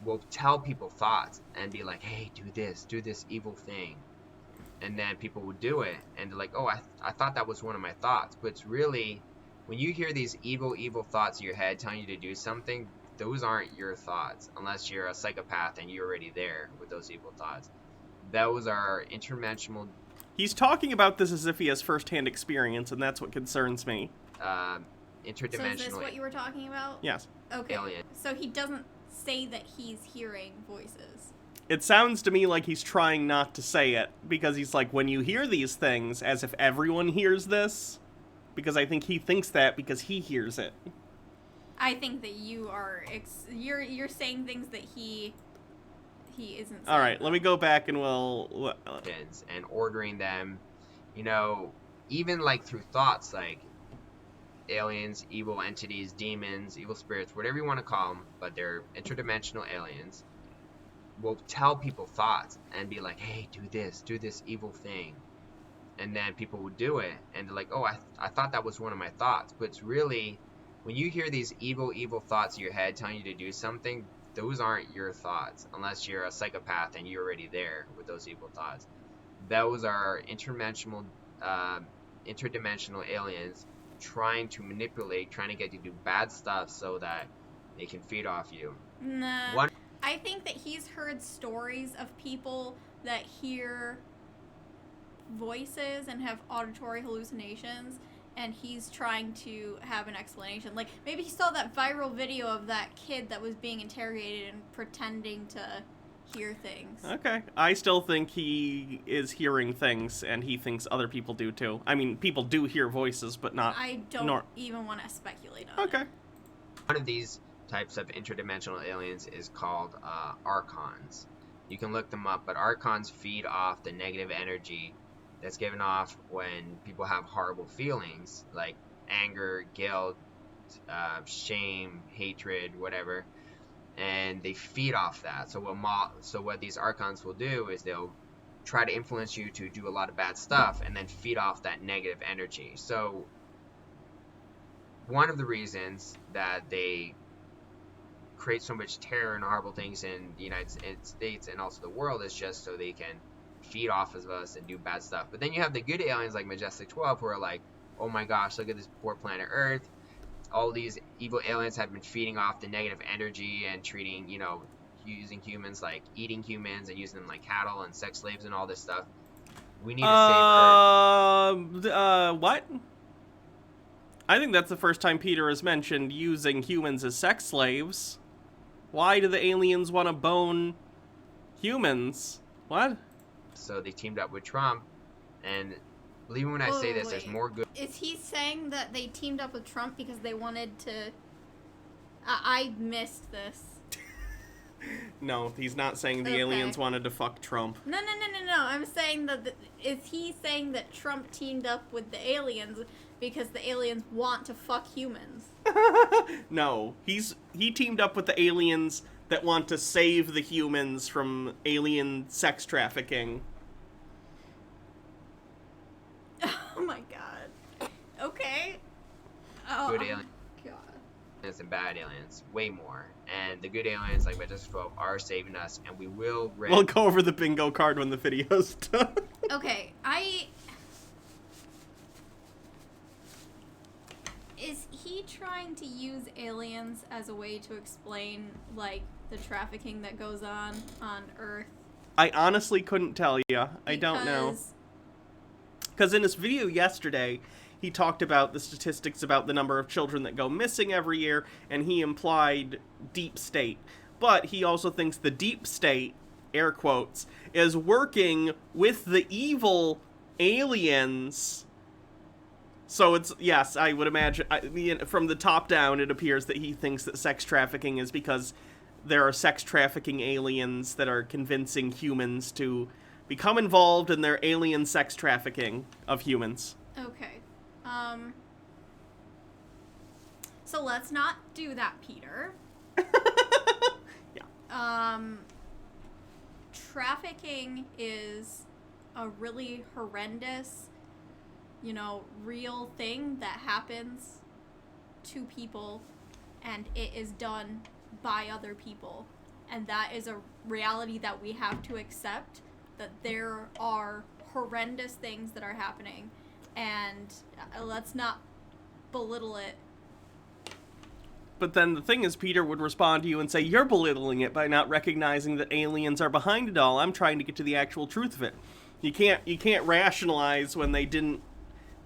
will tell people thoughts and be like, hey, do this evil thing. And then people will do it, and they're like, oh, I thought that was one of my thoughts. But it's really, when you hear these evil thoughts in your head telling you to do something, those aren't your thoughts, unless you're a psychopath and you're already there with those evil thoughts. Those are interdimensional. He's talking about this as if he has first-hand experience, and that's what concerns me. Interdimensional. So is this what you were talking about? Yes. Okay. Alien. So he doesn't say that he's hearing voices. It sounds to me like he's trying not to say it, because he's like, when you hear these things, as if everyone hears this, because I think he thinks that because he hears it. I think that you are you're saying things that he isn't saying. All right, let me go back and we'll and ordering them, even like through thoughts, like aliens, evil entities, demons, evil spirits, whatever you want to call them, but they're interdimensional aliens, will tell people thoughts and be like, hey, do this evil thing. And then people will do it, and they're like, oh, I thought that was one of my thoughts. But it's really, when you hear these evil thoughts in your head telling you to do something, those aren't your thoughts, unless you're a psychopath and you're already there with those evil thoughts. Those are interdimensional aliens trying to manipulate, trying to get you to do bad stuff so that they can feed off you. Nah. I think that he's heard stories of people that hear voices and have auditory hallucinations, and he's trying to have an explanation. Like, maybe he saw that viral video of that kid that was being interrogated and pretending to hear things. Okay. I still think he is hearing things, and he thinks other people do too. I mean, people do hear voices, but not... I don't even want to speculate on it. Okay. One of these types of interdimensional aliens is called archons. You can look them up, but archons feed off the negative energy that's given off when people have horrible feelings like anger, guilt, shame, hatred, whatever, and they feed off that. So what these archons will do is they'll try to influence you to do a lot of bad stuff and then feed off that negative energy. So one of the reasons that they create so much terror and horrible things in the United States and also the world is just so they can feed off of us and do bad stuff. But then you have the good aliens like Majestic 12 who are like, oh my gosh, look at this poor planet Earth. All these evil aliens have been feeding off the negative energy and treating, using humans, like eating humans and using them like cattle and sex slaves and all this stuff. We need to save Earth. What? I think that's the first time Peter has mentioned using humans as sex slaves. Why do the aliens want to bone humans? What? So they teamed up with Trump, and believe me when I say this, there's more good. Is he saying that they teamed up with Trump because they wanted to... I missed this. No, he's not saying the aliens wanted to fuck Trump. No. I'm saying that... Is he saying that Trump teamed up with the aliens because the aliens want to fuck humans? No, he teamed up with the aliens that want to save the humans from alien sex trafficking. Oh my god. Okay. Oh, Good aliens god. And bad aliens, way more. And the good aliens, like Majestic 12, are saving us, and we will... We'll go over the bingo card when the video's done. Okay, Is he trying to use aliens as a way to explain, like, the trafficking that goes on Earth? I honestly couldn't tell you. I don't know. Because in his video yesterday, he talked about the statistics about the number of children that go missing every year, and he implied deep state. But he also thinks the deep state, air quotes, is working with the evil aliens. So it's, yes, I would imagine, from the top down, it appears that he thinks that sex trafficking is because there are sex trafficking aliens that are convincing humans to become involved in their alien sex trafficking of humans. Okay. So let's not do that, Peter. Yeah. Trafficking is a really horrendous real thing that happens to people, and it is done by other people. And that is a reality that we have to accept, that there are horrendous things that are happening, and let's not belittle it. But then the thing is, Peter would respond to you and say, you're belittling it by not recognizing that aliens are behind it all. I'm trying to get to the actual truth of it. You can't rationalize when they didn't.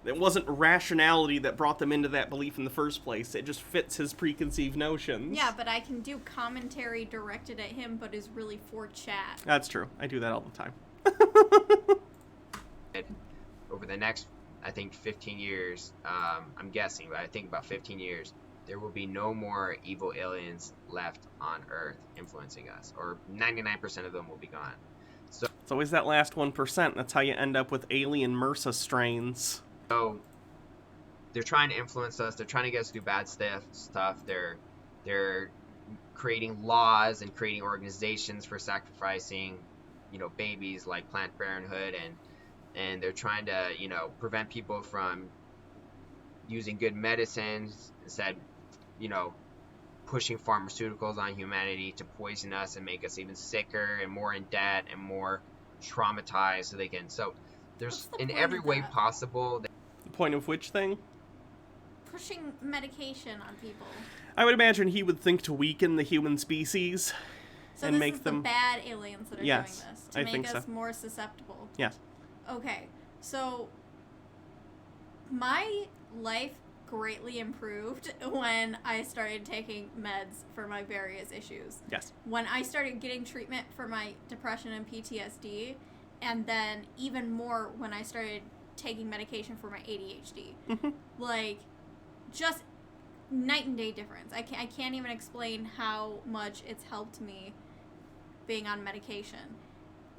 It wasn't rationality that brought them into that belief in the first place. It just fits his preconceived notions. Yeah, but I can do commentary directed at him, but is really for chat. That's true. I do that all the time. Over the next, I think, 15 years, I'm guessing, but I think about 15 years, there will be no more evil aliens left on Earth influencing us, or 99% of them will be gone. So it's always that last 1%. That's how you end up with alien MRSA strains. So they're trying to influence us. They're trying to get us to do bad stuff. They're creating laws and creating organizations for sacrificing, babies, like Planned Parenthood, and they're trying to, prevent people from using good medicines, instead, pushing pharmaceuticals on humanity to poison us and make us even sicker and more in debt and more traumatized, so they can. So there's in every way possible. The point of which thing? Pushing medication on people. I would imagine he would think to weaken the human species so and this make is them the bad aliens that are doing this to make us more susceptible. Yes. Okay, so my life greatly improved when I started taking meds for my various issues. Yes. When I started getting treatment for my depression and PTSD, and then even more when I started taking medication for my ADHD. Mm-hmm. Like, just night and day difference. I can't even explain how much it's helped me being on medication.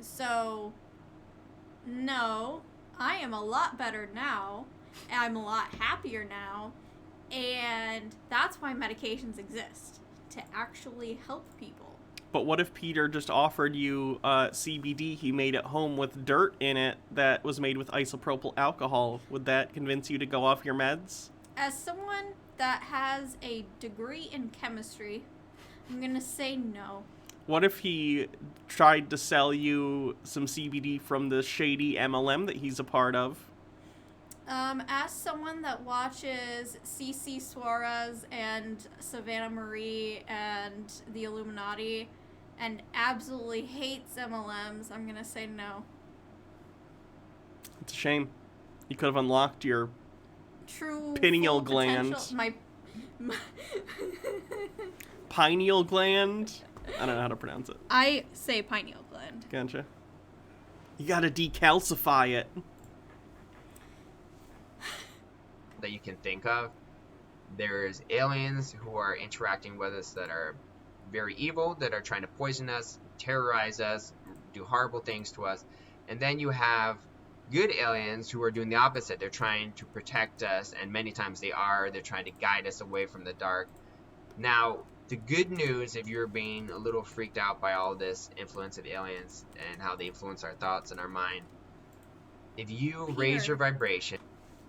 So, no, I am a lot better now. I'm a lot happier now. And that's why medications exist, to actually help people. But what if Peter just offered you CBD he made at home with dirt in it that was made with isopropyl alcohol? Would that convince you to go off your meds? As someone that has a degree in chemistry, I'm going to say no. What if he tried to sell you some CBD from the shady MLM that he's a part of? As someone that watches C.C. Suarez and Savannah Marie and the Illuminati and absolutely hates MLMs, I'm going to say no. It's a shame. You could have unlocked your True pineal full gland. potential- my Pineal gland? I don't know how to pronounce it. I say pineal gland. Gotcha. You gotta decalcify it. That you can think of. There's aliens who are interacting with us that are very evil, that are trying to poison us, terrorize us, do horrible things to us. And then you have good aliens who are doing the opposite. They're trying to protect us, and many times they are. They're trying to guide us away from the dark. Now, the good news, if you're being a little freaked out by all this influence of aliens and how they influence our thoughts and our mind, if you raise your vibration...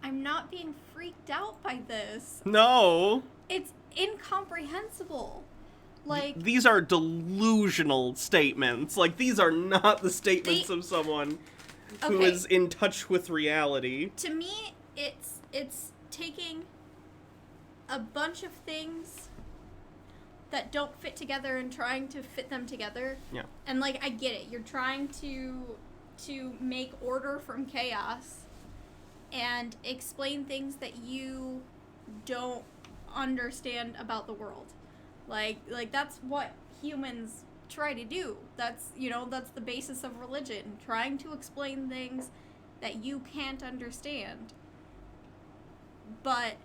I'm not being freaked out by this. No. It's incomprehensible. Like, these are delusional statements. Like, these are not the statements of someone who is in touch with reality. To me, it's taking a bunch of things that don't fit together and trying to fit them together. Yeah. And, like, I get it. You're trying to make order from chaos and explain things that you don't understand about the world. Like that's what humans try to do. That's the basis of religion, trying to explain things that you can't understand. But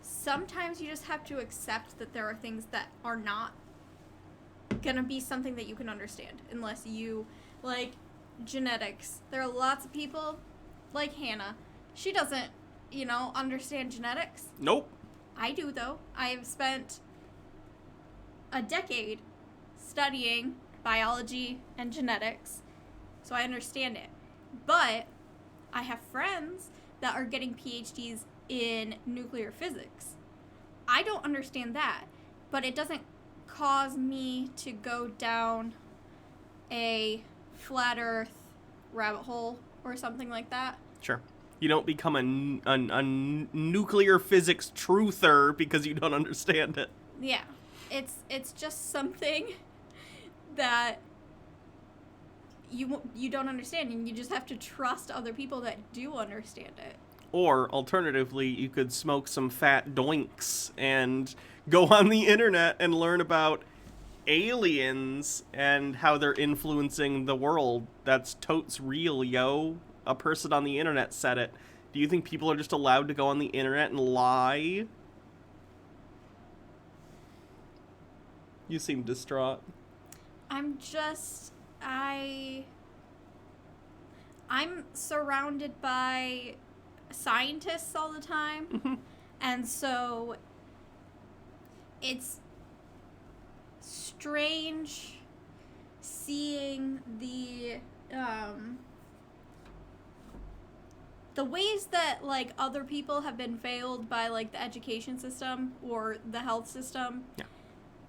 sometimes you just have to accept that there are things that are not gonna be something that you can understand unless you, like, genetics. There are lots of people like Hannah. She doesn't, understand genetics. Nope. I do, though. I have spent a decade studying biology and genetics, so I understand it. But I have friends that are getting PhDs in nuclear physics. I don't understand that, but it doesn't cause me to go down a flat earth rabbit hole or something like that. Sure. You don't become a nuclear physics truther because you don't understand it. Yeah. It's just something that you don't understand, and you just have to trust other people that do understand it. Or, alternatively, you could smoke some fat doinks and go on the internet and learn about aliens and how they're influencing the world. That's totes real, yo. A person on the internet said it. Do you think people are just allowed to go on the internet and lie? You seem distraught. I'm surrounded by scientists all the time. Mm-hmm. And so it's strange seeing the ways that, like, other people have been failed by, like, the education system or the health system. Yeah.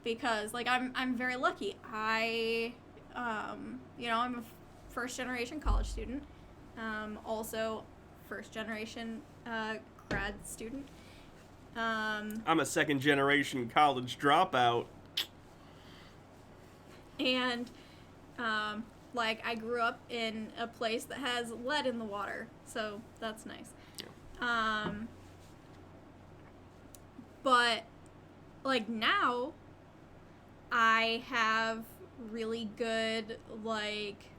Because, like, I'm very lucky. I'm a first-generation college student. Also first-generation grad student. I'm a second-generation college dropout. And, I grew up in a place that has lead in the water, so that's nice. Yeah. But, like, now, I have really good, like,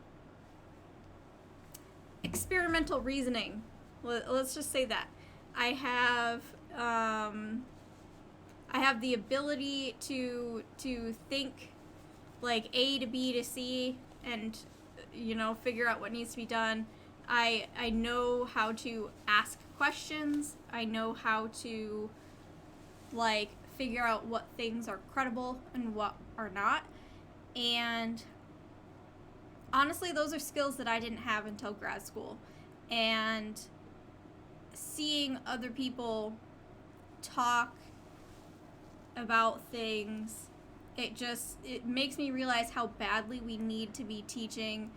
experimental reasoning. Let's just say that. I have the ability to think, like, A to B to C and, figure out what needs to be done. I know how to ask questions. I know how to, like, figure out what things are credible and what are not. And honestly, those are skills that I didn't have until grad school. And seeing other people talk about things, it makes me realize how badly we need to be teaching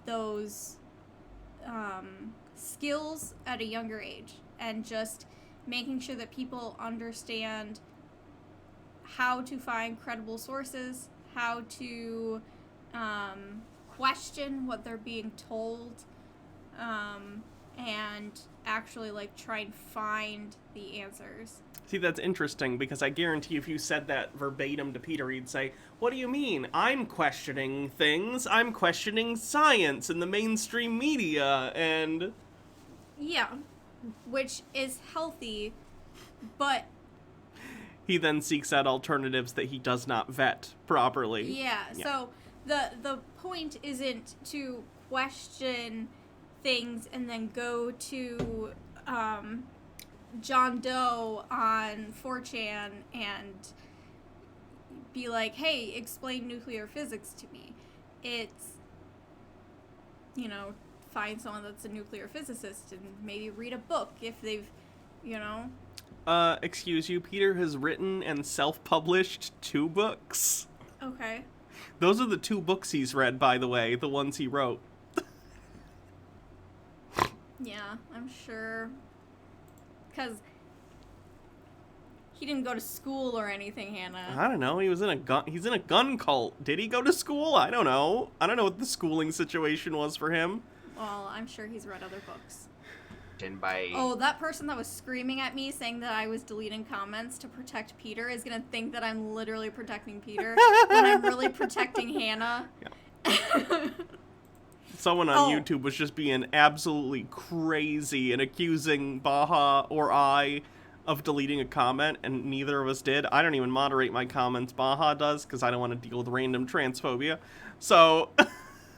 those skills at a younger age, and just making sure that people understand how to find credible sources, how to question what they're being told, and actually, like, try and find the answers. See, that's interesting, because I guarantee if you said that verbatim to Peter, he'd say, "What do you mean? I'm questioning things. I'm questioning science and the mainstream media," and... Yeah, which is healthy, but... He then seeks out alternatives that he does not vet properly. Yeah. So the point isn't to question things and then go to John Doe on 4chan and be like, hey, explain nuclear physics to me. It's, find someone that's a nuclear physicist and maybe read a book if they've, Excuse you, Peter has written and self-published 2 books. Okay. Those are the 2 books he's read, by the way, the ones he wrote. Yeah, I'm sure. Because he didn't go to school or anything, Hannah. I don't know, he's in a gun cult. Did he go to school? I don't know. I don't know what the schooling situation was for him. Well, I'm sure he's read other books. By... Oh, that person that was screaming at me saying that I was deleting comments to protect Peter is going to think that I'm literally protecting Peter when I'm really protecting Hannah. Yeah. Someone on YouTube was just being absolutely crazy and accusing Baha or I of deleting a comment, and neither of us did. I don't even moderate my comments. Baha does, because I don't want to deal with random transphobia. So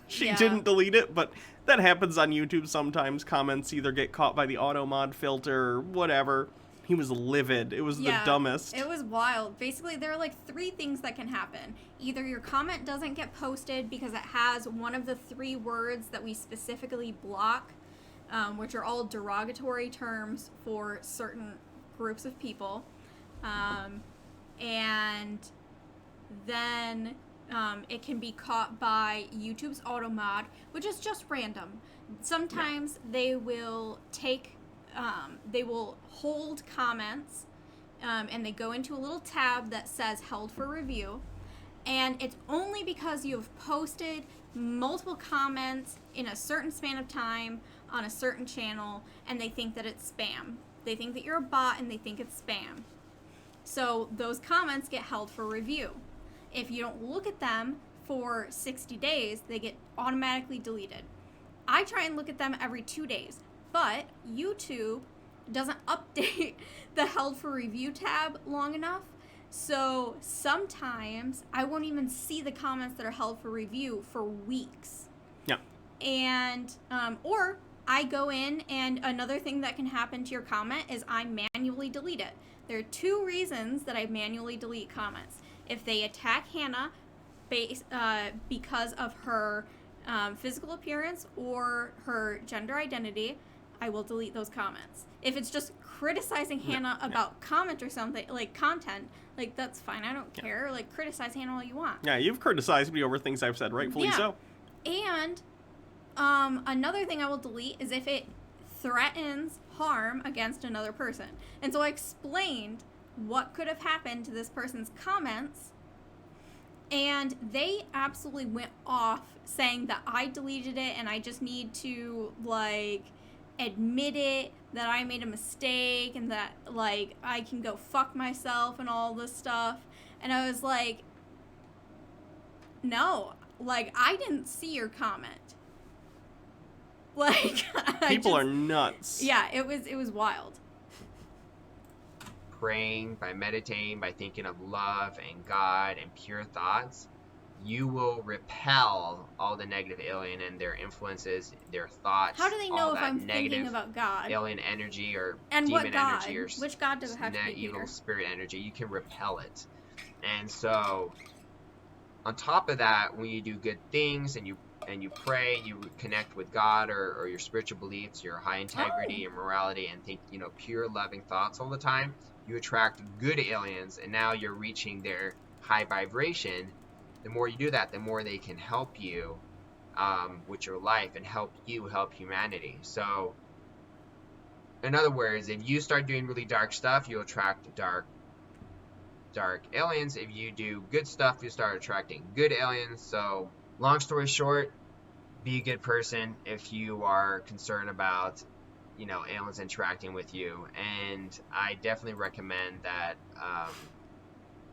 she didn't delete it, but that happens on YouTube sometimes. Comments either get caught by the auto mod filter or whatever. He was livid. It was the dumbest. It was wild. Basically, there are like 3 things that can happen. Either your comment doesn't get posted because it has one of the 3 words that we specifically block. which are all derogatory terms for certain groups of people. And then it can be caught by YouTube's auto mod, which is just random. Sometimes they will they will hold comments, and they go into a little tab that says held for review. And it's only because you have posted multiple comments in a certain span of time on a certain channel, and they think that it's spam. They think that you're a bot, and they think it's spam. So those comments get held for review. If you don't look at them for 60 days, they get automatically deleted. I try and look at them every 2 days, but YouTube doesn't update the held for review tab long enough. So sometimes I won't even see the comments that are held for review for weeks. Yeah. And, or I go in, and another thing that can happen to your comment is I manually delete it. There are 2 reasons that I manually delete comments. If they attack Hannah because of her physical appearance or her gender identity, I will delete those comments. If it's just criticizing Hannah about comment or something, like content, like that's fine. I don't care. Like, criticize Hannah all you want. Yeah, you've criticized me over things I've said, rightfully so. And another thing I will delete is if it threatens harm against another person. And so I explained what could have happened to this person's comments, and they absolutely went off saying that I deleted it and I just need to, like, admit it, that I made a mistake, and that, like, I can go fuck myself and all this stuff. And I was like, no, like, I didn't see your comment. Like, people are nuts. Yeah, it was wild. Praying, by meditating, by thinking of love and God and pure thoughts, you will repel all the negative alien and their influences, their thoughts. How do they know all if that I'm thinking about God? Alien energy or and demon what God? energy or which God does it have to be, evil Peter? spirit energy? You can repel it. And so, on top of that, when you do good things and you pray, you connect with God or your spiritual beliefs, your high integrity, your morality, and think, pure loving thoughts all the time, you attract good aliens, and now you're reaching their high vibration. The more you do that, the more they can help you with your life and help humanity. So, in other words, if you start doing really dark stuff, you attract dark aliens. If you do good stuff, you start attracting good aliens. So, long story short, be a good person if you are concerned about aliens interacting with you. And I definitely recommend that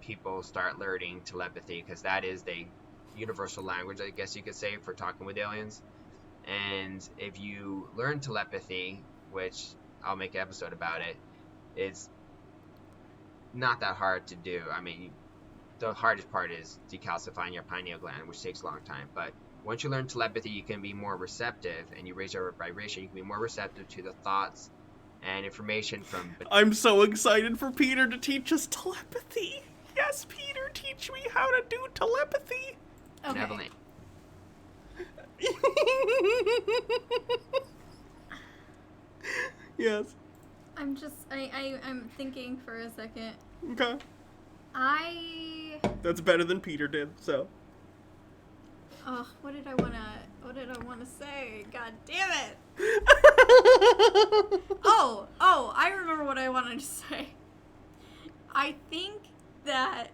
people start learning telepathy, because that is the universal language, I guess you could say, for talking with aliens. And if you learn telepathy, which I'll make an episode about it, it's not that hard to do. I mean, the hardest part is decalcifying your pineal gland, which takes a long time. But once you learn telepathy, you can be more receptive, and you raise your vibration, you can be more receptive to the thoughts and information from... I'm so excited for Peter to teach us telepathy. Yes, Peter, teach me how to do telepathy. Okay. Benevolent. Yes. I'm thinking for a second. Okay. That's better than Peter did, so. Oh, what did I wanna say? God damn it! Oh, I remember what I wanted to say. I think that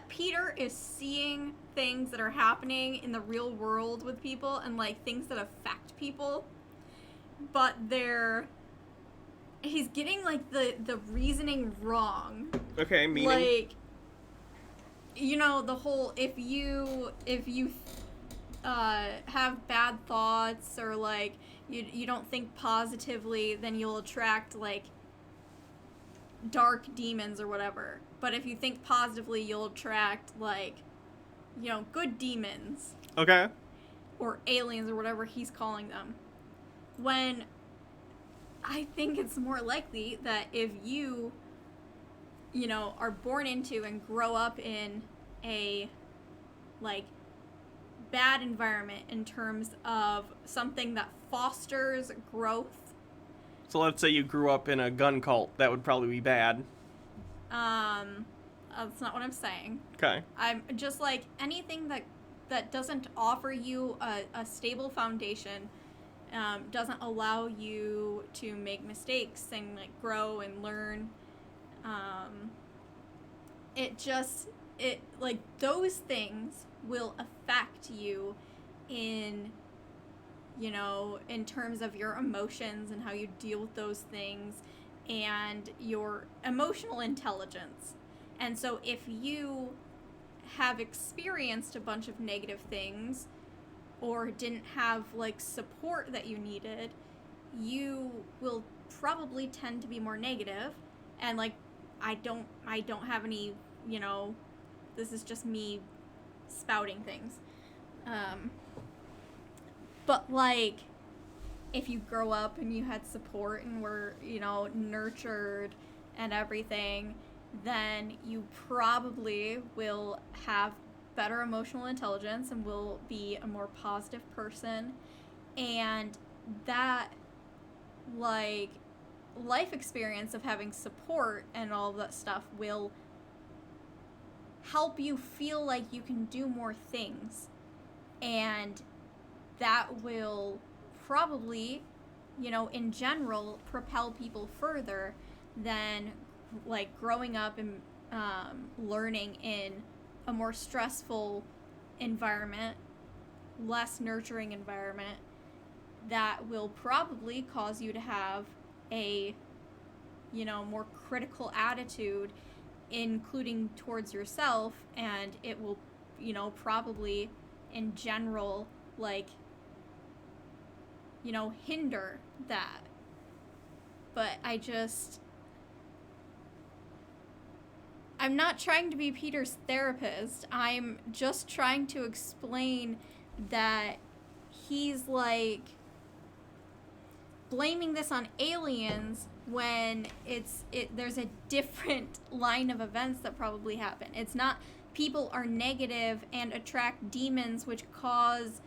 Peter is seeing things that are happening in the real world with people, and like things that affect people, but he's getting like the reasoning wrong. Okay, meaning? Like, the whole, if you have bad thoughts, or like you don't think positively, then you'll attract like dark demons or whatever. But if you think positively, you'll attract like good demons. Okay. Or aliens, or whatever he's calling them. When I think it's more likely that if you are born into and grow up in a like bad environment in terms of something that fosters growth. So let's say you grew up in a gun cult. That would probably be bad. That's not what I'm saying. Okay. I'm just like anything that doesn't offer you a stable foundation, doesn't allow you to make mistakes and like grow and learn. It like those things will affect you in, you know, in terms of your emotions and how you deal with those things and your emotional intelligence. And so if you have experienced a bunch of negative things or didn't have like support that you needed, you will probably tend to be more negative. And like I don't have any, you know, this is just me spouting things. But like if you grow up and you had support and were, you know, nurtured and everything, then you probably will have better emotional intelligence and will be a more positive person. And that, like, life experience of having support and all of that stuff will help you feel like you can do more things. And that will probably, you know, in general, propel people further than like growing up and learning in a more stressful environment, less nurturing environment that will probably cause you to have a, you know, more critical attitude, including towards yourself, and it will, you know, probably in general, like, you know, hinder that. But I'm not trying to be Peter's therapist. I'm just trying to explain that he's like blaming this on aliens when there's a different line of events that probably happen. It's not people are negative and attract demons which cause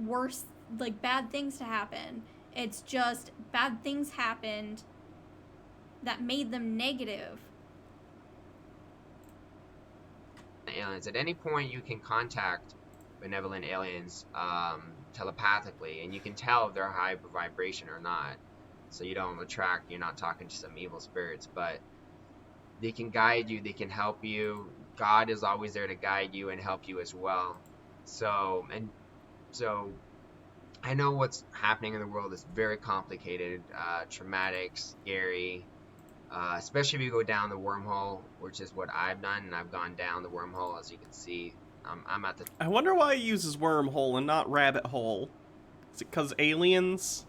worse, like bad things to happen. It's just bad things happened that made them negative. Aliens. At any point, you can contact benevolent aliens telepathically, and you can tell if they're high vibration or not. So you don't attract, you're not talking to some evil spirits, but they can guide you, they can help you. God is always there to guide you and help you as well. So I know what's happening in the world is very complicated, traumatic, scary, especially if you go down the wormhole, which is what I've done, and I've gone down the wormhole, as you can see. I'm at the... I wonder why he uses wormhole and not rabbit hole. Is it because aliens?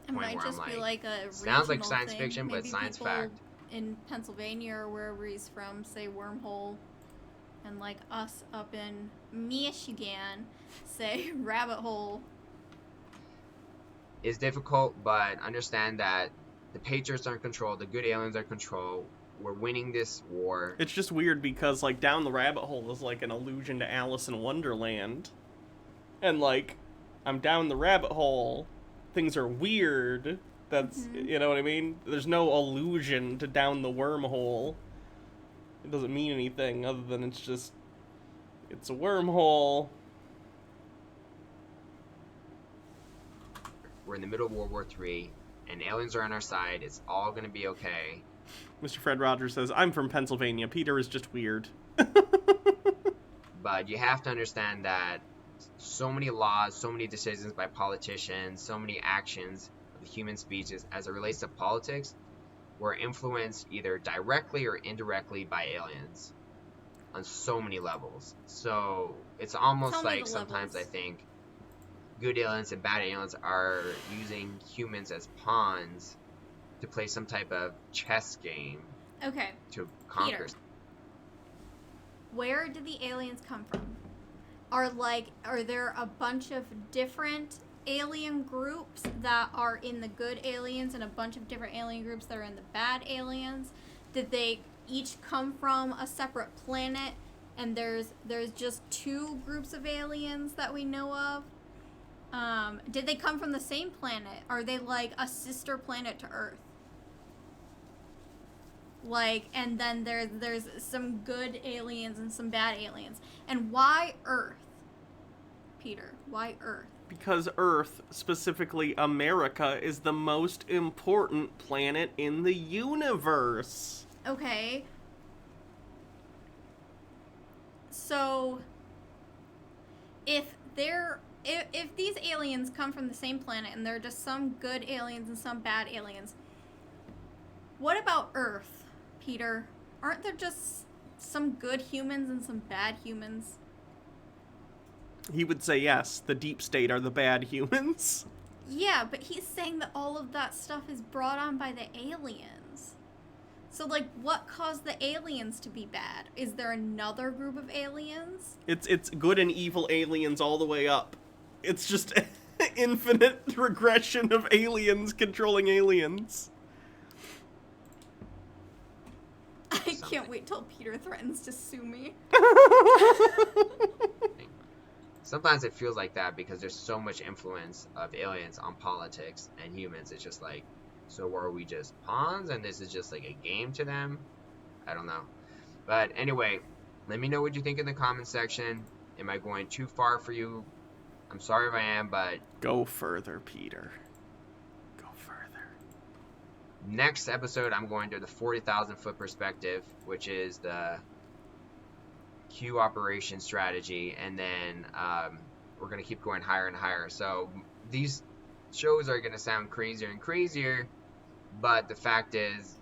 It might just be like a sounds like regional science thing. fiction, but Maybe science people fact. in Pennsylvania or wherever he's from say wormhole, and like us up in Michigan say rabbit hole. It's difficult, but understand that the Patriots are in control, the good aliens are in control. We're winning this war. It's just weird because, like, down the rabbit hole is, like, an allusion to Alice in Wonderland. And, like, I'm down the rabbit hole. Things are weird. That's, you know what I mean? There's no allusion to down the wormhole. It doesn't mean anything other than it's a wormhole. We're in the middle of World War III, and aliens are on our side. It's all going to be okay. Mr. Fred Rogers says, I'm from Pennsylvania. Peter is just weird. But you have to understand that so many laws, so many decisions by politicians, so many actions of the human species as it relates to politics were influenced either directly or indirectly by aliens on so many levels. So it's almost like sometimes I think good aliens and bad aliens are using humans as pawns to play some type of chess game. Okay. To conquer. Peter, where did the aliens come from? Are there a bunch of different alien groups that are in the good aliens and a bunch of different alien groups that are in the bad aliens? Did they each come from a separate planet and there's just 2 groups of aliens that we know of. Did they come from the same planet? Are they like a sister planet to Earth? Like, and then there's some good aliens and some bad aliens. And why Earth, Peter? Why Earth? Because Earth, specifically America, is the most important planet in the universe. Okay. So, if these aliens come from the same planet and there are just some good aliens and some bad aliens, what about Earth, Peter? Aren't there just some good humans and some bad humans? He would say yes, the deep state are the bad humans. Yeah, but he's saying that all of that stuff is brought on by the aliens. So, like, what caused the aliens to be bad? Is there another group of aliens? It's good and evil aliens all the way up. It's just infinite regression of aliens controlling aliens. I can't wait till Peter threatens to sue me. Sometimes it feels like that because there's so much influence of aliens on politics and humans. It's just like, so are we just pawns and this is just like a game to them? I don't know. But anyway, let me know what you think in the comment section. Am I going too far for you? I'm sorry if I am, but... Go further, Peter. Go further. Next episode, I'm going to the 40,000 foot perspective, which is the Q operation strategy, and then we're going to keep going higher and higher. So these shows are going to sound crazier and crazier, but the fact is,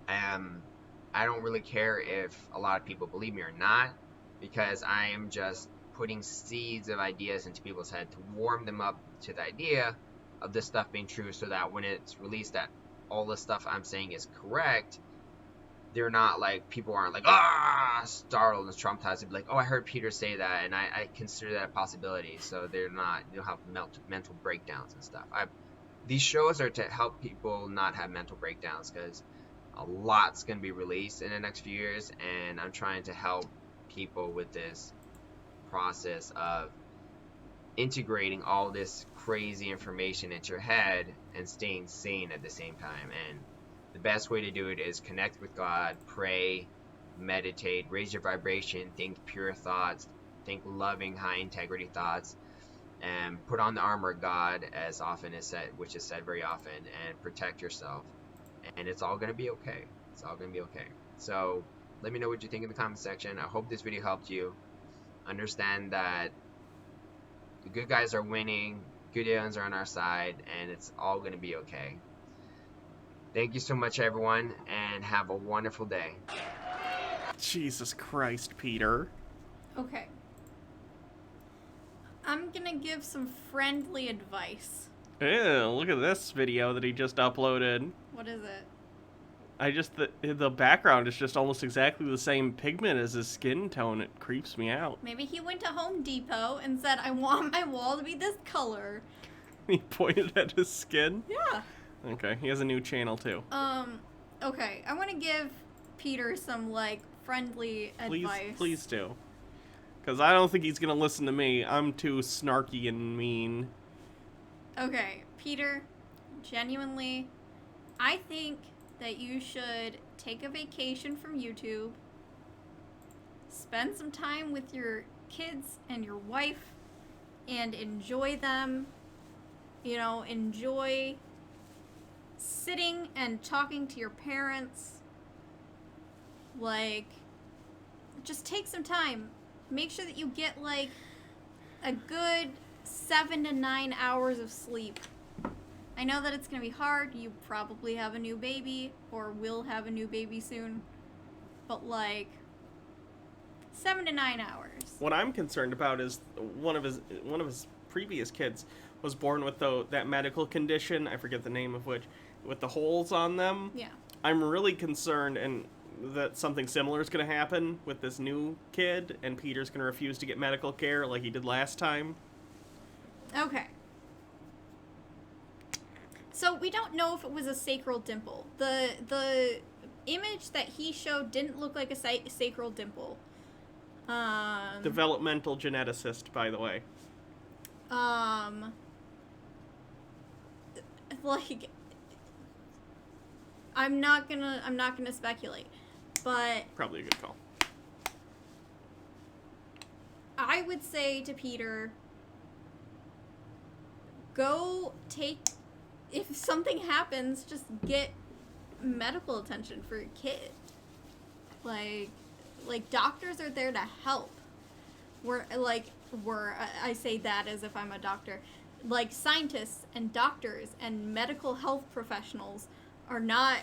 I don't really care if a lot of people believe me or not, because I am just putting seeds of ideas into people's head to warm them up to the idea of this stuff being true, so that when it's released that all the stuff I'm saying is correct, they're not like, people aren't like, startled and traumatized. They'd be like, oh, I heard Peter say that, and I consider that a possibility. So they don't have mental breakdowns and stuff. These shows are to help people not have mental breakdowns, because a lot's going to be released in the next few years, and I'm trying to help people with this process of integrating all this crazy information into your head and staying sane at the same time. And the best way to do it is connect with God, pray, meditate, raise your vibration, think pure thoughts, think loving, high integrity thoughts, and put on the armor of God, as often is said, which is said very often, and protect yourself. And it's all going to be okay. It's all going to be okay. So let me know what you think in the comment section. I hope this video helped you understand that the good guys are winning, good aliens are on our side, and it's all going to be okay. Thank you so much, everyone, and have a wonderful day. Jesus Christ, Peter. Okay. I'm gonna give some friendly advice. Ew, look at this video that he just uploaded. What is it? The background is just almost exactly the same pigment as his skin tone. It creeps me out. Maybe he went to Home Depot and said, I want my wall to be this color. He pointed at his skin? Yeah. Okay, he has a new channel too. Okay. I want to give Peter some, like, friendly advice. Please do. Because I don't think he's going to listen to me. I'm too snarky and mean. Okay, Peter, genuinely, I think that you should take a vacation from YouTube, spend some time with your kids and your wife, and enjoy them. You know, enjoy sitting and talking to your parents. Like, just take some time. Make sure that you get, like, a good 7 to 9 hours of sleep. I know that it's going to be hard. You probably have a new baby or will have a new baby soon. But, like, 7 to 9 hours. What I'm concerned about is one of his previous kids was born with that medical condition, I forget the name of which, with the holes on them. Yeah. I'm really concerned that something similar is going to happen with this new kid, and Peter's going to refuse to get medical care like he did last time. Okay. So we don't know if it was a sacral dimple. The image that he showed didn't look like a sacral dimple. Developmental geneticist, by the way. Like, I'm not gonna speculate, but Probably a good call. I would say to Peter, go take, if something happens, just get medical attention for your kid. Like doctors are there to help. I say that as if I'm a doctor. Like, scientists and doctors and medical health professionals are not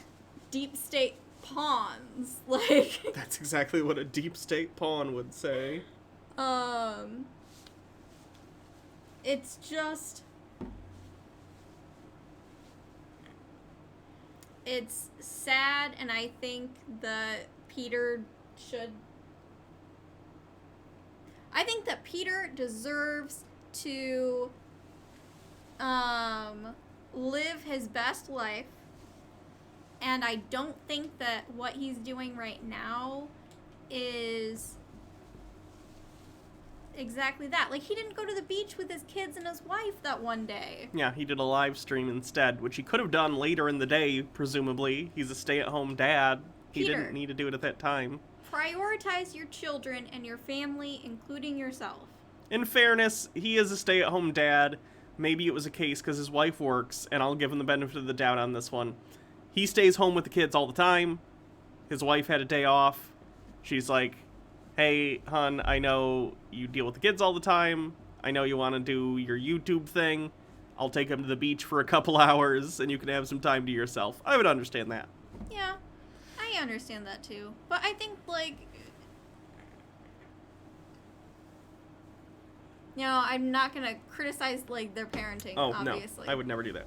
deep state pawns. Like, That's exactly what a deep state pawn would say. it's just, it's sad, and I think that Peter deserves to live his best life, and I don't think that what he's doing right now is exactly that. Like, he didn't go to the beach with his kids and his wife that one day. Yeah, he did a live stream instead, which he could have done later in the day, presumably. He's a stay-at-home dad. He Peter, didn't need to do it at that time. prioritize your children and your family, including yourself. In fairness, he is a stay-at-home dad. Maybe it was a case because his wife works, and I'll give him the benefit of the doubt on this one. He stays home with the kids all the time. His wife had a day off. She's like, hey, hon, I know you deal with the kids all the time. I know you want to do your YouTube thing. I'll take him to the beach for a couple hours, and you can have some time to yourself. I would understand that. Yeah, I understand that too. But I think, like, I'm not going to criticize, like, their parenting, obviously. No, I would never do that.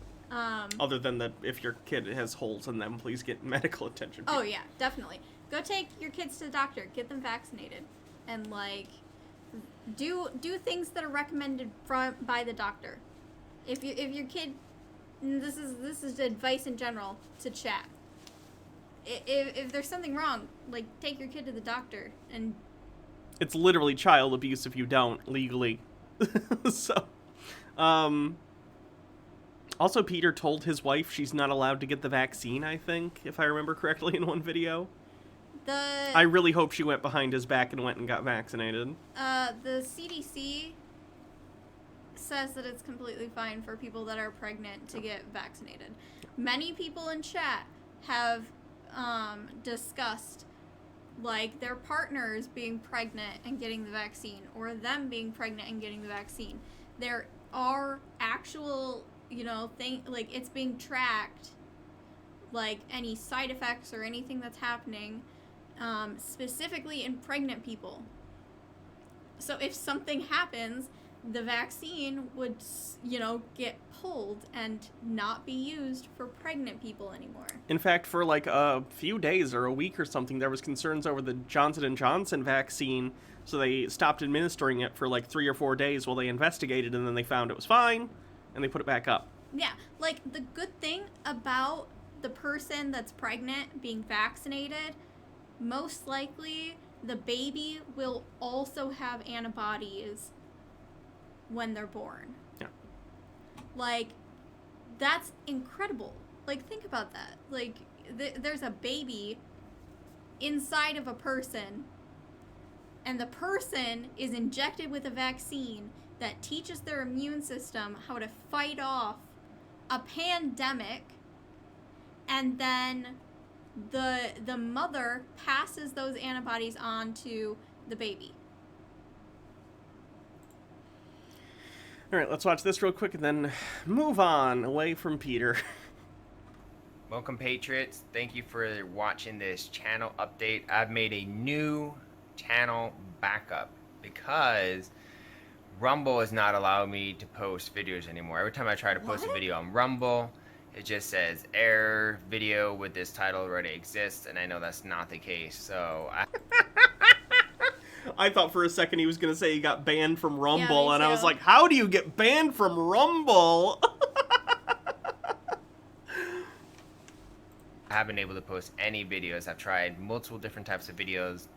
Other than that, if your kid has holes in them, please get medical attention. Oh, yeah, definitely. Go take your kids to the doctor. Get them vaccinated. And, like, do things that are recommended by the doctor. If your kid, this is advice in general to chat. If there's something wrong, like, take your kid to the doctor. And it's literally child abuse if you don't legally. So, also, Peter told his wife she's not allowed to get the vaccine, I think, if I remember correctly in one video. I really hope she went behind his back and went and got vaccinated. The CDC says that it's completely fine for people that are pregnant to get vaccinated. Many people in chat have discussed, like, their partners being pregnant and getting the vaccine, or them being pregnant and getting the vaccine. There are actual, like, it's being tracked, like, any side effects or anything that's happening, specifically in pregnant people. So if something happens, the vaccine would, get pulled and not be used for pregnant people anymore. In fact, for like a few days or a week or something, there was concerns over the Johnson & Johnson vaccine, so they stopped administering it for like 3 or 4 days while they investigated, and then they found it was fine, and they put it back up. Yeah, like, the good thing about the person that's pregnant being vaccinated, most likely the baby will also have antibodies when they're born. Yeah. Like, that's incredible. Like, think about that. Like, there's a baby inside of a person, and the person is injected with a vaccine that teaches their immune system how to fight off a pandemic, and then the mother passes those antibodies on to the baby. All right, let's watch this real quick and then move on away from Peter. Welcome, Patriots. Thank you for watching this channel update. I've made a new channel backup because Rumble is not allowing me to post videos anymore. Every time I try to post a video on Rumble, it just says error, video with this title already exists, and I know that's not the case. So I thought for a second he was going to say he got banned from Rumble, Yeah, me and I too. was like, how do you get banned from Rumble? I haven't been able to post any videos. I've tried multiple different types of videos.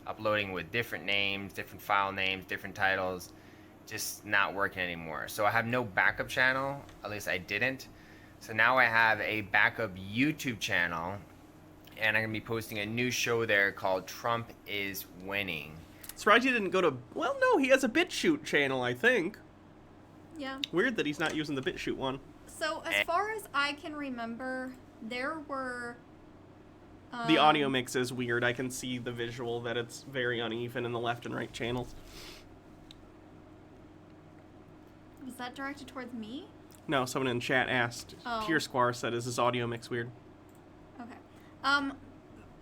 uploading with different names, different file names, different titles, just not working anymore. So I have no backup channel, at least I didn't. So now I have a backup YouTube channel, and I'm gonna be posting a new show there called Trump is Winning. Surprised you didn't go to... Well, no, he has a BitChute channel, I think. Yeah. Weird that he's not using the BitChute one. So as far as I can remember, there were... The audio mix is weird. I can see the visual that it's very uneven in the left and right channels. Was that directed towards me? No, someone in chat asked. Oh. Tier Squire said, is his audio mix weird? Okay.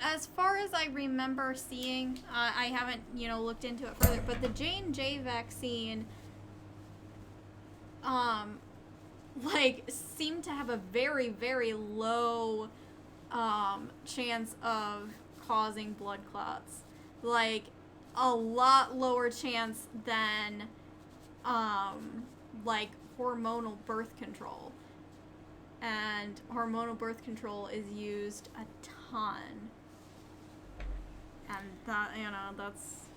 As far as I remember seeing, I haven't, looked into it further, but the J&J vaccine, seemed to have a very, very low, chance of causing blood clots. Like, a lot lower chance than, hormonal birth control. And hormonal birth control is used a ton. And that, that's...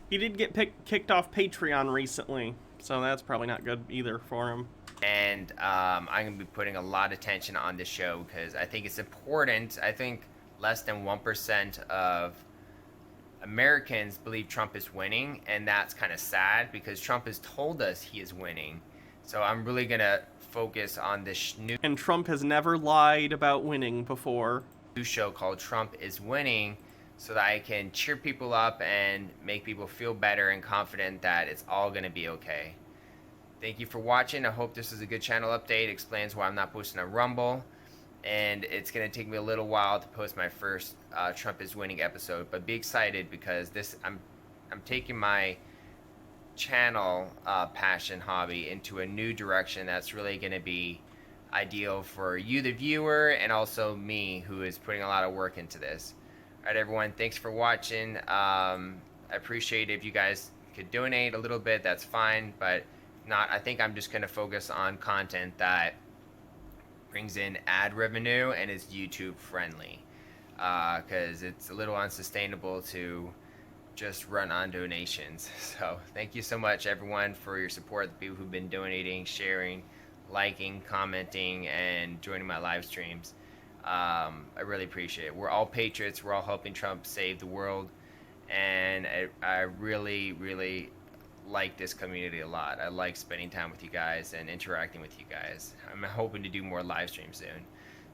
He did get kicked off Patreon recently, so that's probably not good either for him. And I'm going to be putting a lot of attention on this show because I think it's important. I think less than 1% of Americans believe Trump is winning, and that's kind of sad because Trump has told us he is winning. So I'm really going to focus on this new... And Trump has never lied about winning before. ...new show called Trump is Winning, so that I can cheer people up and make people feel better and confident that it's all going to be okay. Thank you for watching. I hope this is a good channel update. Explains why I'm not posting on Rumble. And it's going to take me a little while to post my first Trump is Winning episode. But be excited because I'm taking my channel passion hobby into a new direction that's really going to be ideal for you, the viewer, and also me, who is putting a lot of work into this. Alright everyone, thanks for watching. I appreciate it if you guys could donate a little bit, that's fine, but if not, I think I'm just going to focus on content that brings in ad revenue and is YouTube friendly, because it's a little unsustainable to just run on donations. So thank you so much everyone for your support, the people who've been donating, sharing, liking, commenting, and joining my live streams. I really appreciate it. We're all patriots. We're all helping Trump save the world. And I really, really like this community a lot. I like spending time with you guys and interacting with you guys. I'm hoping to do more live streams soon.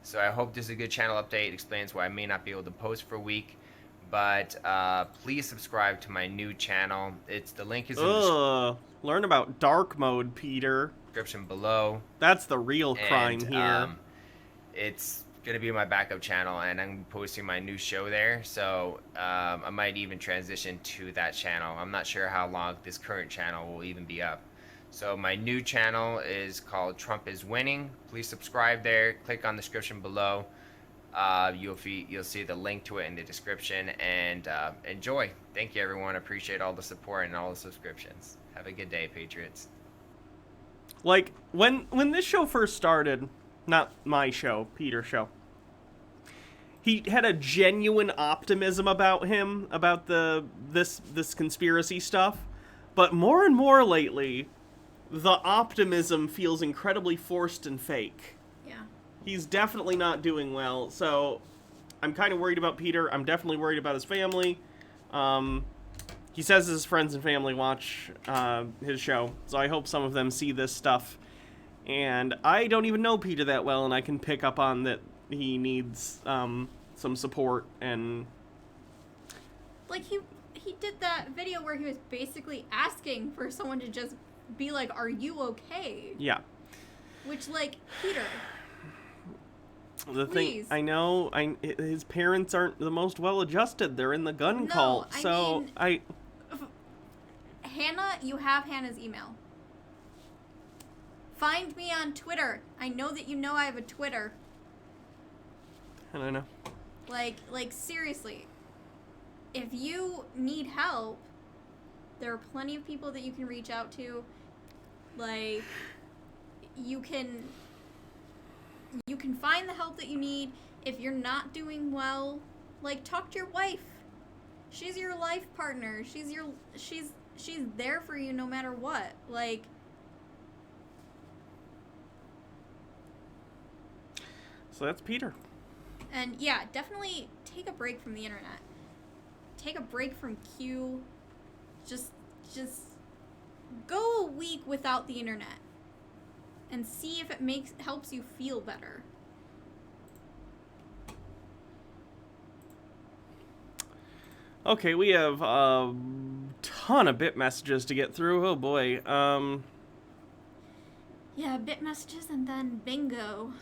So I hope this is a good channel update. It explains why I may not be able to post for a week. But please subscribe to my new channel. The link is in the learn about dark mode, Peter. description below. That's the real crime here. It's gonna be my backup channel, and I'm posting my new show there, so I might even transition to that channel. I'm not sure how long this current channel will even be up. So my new channel is called Trump is Winning. Please subscribe there, click on the description below. You'll see the link to it in the description, and enjoy. Thank you everyone, appreciate all the support and all the subscriptions. Have a good day, Patriots. Like, when this show first started, not my show, Peter's show, he had a genuine optimism about him, about this conspiracy stuff. But more and more lately, the optimism feels incredibly forced and fake. Yeah. He's definitely not doing well, so I'm kind of worried about Peter. I'm definitely worried about his family. He says his friends and family watch his show, so I hope some of them see this stuff. And I don't even know Peter that well, and I can pick up on that he needs some support. And like he did that video where he was basically asking for someone to just be like, "Are you okay?" Yeah. Which, like, Peter. The please. thing I know, his parents aren't the most well-adjusted. They're in the gun cult, so Hannah, you have Hannah's email. Find me on Twitter. I know that you know I have a Twitter. I don't know. Like seriously. If you need help, there are plenty of people that you can reach out to. Like, you can find the help that you need. If you're not doing well, like, talk to your wife. She's your life partner. She's there for you no matter what. Like, So that's Peter. and yeah, definitely take a break from the internet. Take a break from Q. Just go a week without the internet and see if it helps you feel better. Okay, we have a ton of bit messages to get through. Oh boy. Yeah, bit messages and then bingo.